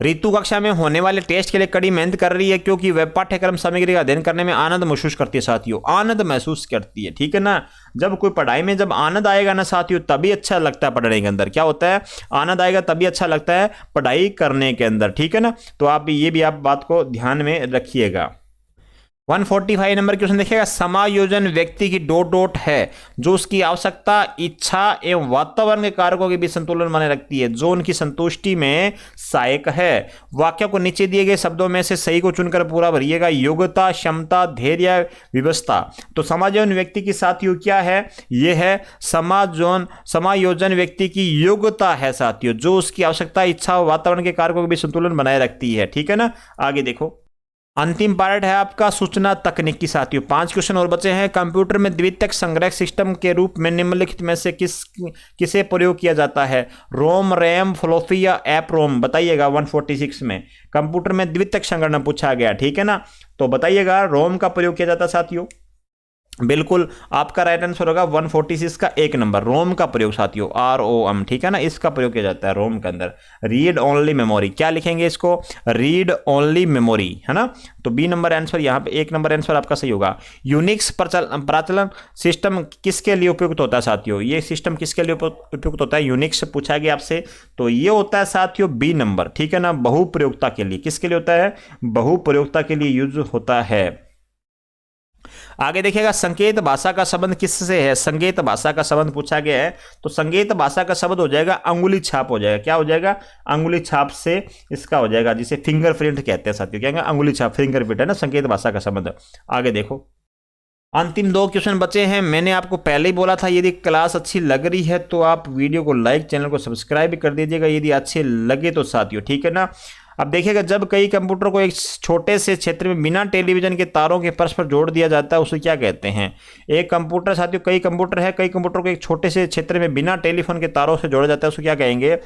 ऋतु कक्षा में होने वाले टेस्ट के लिए कड़ी मेहनत कर रही है क्योंकि वह पाठ्यक्रम सामग्री का अध्ययन करने में आनंद महसूस करती है साथियों, आनंद महसूस करती है। ठीक है ना, जब कोई पढ़ाई में जब आनंद आएगा ना साथियों तभी अच्छा लगता है पढ़ने के अंदर। क्या होता है? आनंद आएगा तभी अच्छा लगता है पढ़ाई करने के अंदर। ठीक है ना, तो आप ये भी आप बात को ध्यान में रखिएगा। 145 नंबर क्वेश्चन देखिएगा, समायोजन व्यक्ति की डॉट है जो उसकी आवश्यकता, इच्छा एवं वातावरण के कारकों के बीच संतुलन बनाए रखती है, जो उनकी संतुष्टि में सहायक है। वाक्य को नीचे दिए गए शब्दों में से सही को चुनकर पूरा भरिएगा। योग्यता, क्षमता, धैर्य, व्यवस्था। तो समायोजन व्यक्ति की साथियों क्या है? ये है समायोजन व्यक्ति की योग्यता है साथियों, जो उसकी आवश्यकता, इच्छा और वातावरण के कारकों के बीच संतुलन बनाए रखती है। ठीक है ना, आगे देखो, अंतिम पार्ट है आपका सूचना तकनीकी साथियों। 5 क्वेश्चन और बचे हैं। कंप्यूटर में द्वितीयक संग्रह सिस्टम के रूप में निम्नलिखित में से किसे प्रयोग किया जाता है? रोम, रैम, फ्लॉपी या ऐप रोम? बताइएगा। 146 में कंप्यूटर में द्वितीयक संग्रह पूछा गया। ठीक है ना, तो बताइएगा रोम का प्रयोग किया जाता है साथियों। बिल्कुल आपका राइट आंसर होगा 146 का 1 नंबर, रोम का प्रयोग साथियों, ROM। ठीक है ना, इसका प्रयोग किया जाता है रोम के अंदर। रीड ओनली मेमोरी, क्या लिखेंगे इसको? रीड ओनली मेमोरी, है ना। तो बी नंबर आंसर यहाँ पे 1 नंबर आंसर आपका सही होगा। यूनिक्स प्राचलन सिस्टम किसके लिए उपयुक्त होता है साथियों? ये सिस्टम किसके लिए उपयुक्त होता है? यूनिक्स पूछा गया आपसे, तो ये होता है साथियों बी नंबर। ठीक है ना, बहुप्रयोगता के लिए। किसके लिए होता है? बहुप्रयोगता के लिए यूज होता है। आगे देखिएगा, संकेत भाषा का संबंध किससे है? संकेत भाषा का संबंध पूछा गया है, तो संकेत भाषा का शब्द हो जाएगा अंगुली छाप हो जाएगा। क्या हो जाएगा? अंगुली छाप से इसका हो जाएगा, जिसे फिंगरप्रिंट कहते हैं साथियों। क्या अंगुली छाप, फिंगरप्रिंट है ना संकेत भाषा का संबंध। आगे देखो, अंतिम 2 क्वेश्चन बचे हैं। मैंने आपको पहले ही बोला था यदि क्लास अच्छी लग रही है तो आप वीडियो को लाइक, चैनल को सब्सक्राइब कर दीजिएगा यदि अच्छे लगे तो साथियों। ठीक है ना, अब देखिएगा, जब कई कंप्यूटर को एक छोटे से क्षेत्र में बिना टेलीविजन के तारों के परस्पर जोड़ दिया जाता है उसे क्या कहते हैं? एक कंप्यूटर साथियों, कई कंप्यूटर है, कई कंप्यूटर को एक छोटे से क्षेत्र में बिना टेलीफोन के तारों से जोड़ा जाता है उसे क्या कहेंगे?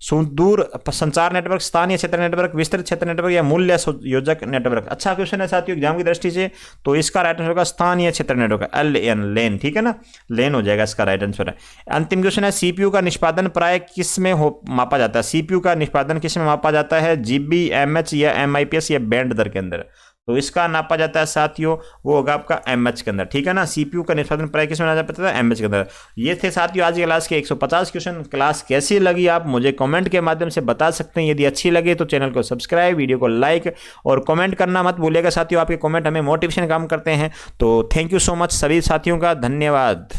सुदूर संचार नेटवर्क, स्थानीय क्षेत्र नेटवर्क, विस्तृत क्षेत्र नेटवर्क या मूल्य योजक नेटवर्क। अच्छा क्वेश्चन है साथियों एग्जाम की दृष्टि से, तो इसका राइट आंसर होगा स्थानीय क्षेत्र नेटवर्क, LAN, लेन, ठीक है ना, लेन हो जाएगा इसका राइट आंसर है। अंतिम क्वेश्चन है सीपीयू का निष्पादन प्राय किस में मापा जाता है? सीपीयू का निष्पादन किस में मापा जाता है? GB, MH या MIPS या बैंड दर के अंदर? तो इसका नापा जाता है साथियों, वो होगा आपका MH के अंदर, ठीक है ना। सीपीयू का निष्पादन प्राय किस में मापा जाता है? MH के अंदर। ये थे साथियों आज की क्लास के 150 क्वेश्चन। क्लास कैसी लगी आप मुझे कमेंट के माध्यम से बता सकते हैं। यदि अच्छी लगे तो चैनल को सब्सक्राइब, वीडियो को लाइक और कमेंट करना मत भूलिएगा साथियों। आपके कमेंट हमें मोटिवेशन काम करते हैं। तो थैंक यू सो मच सभी साथियों का, धन्यवाद।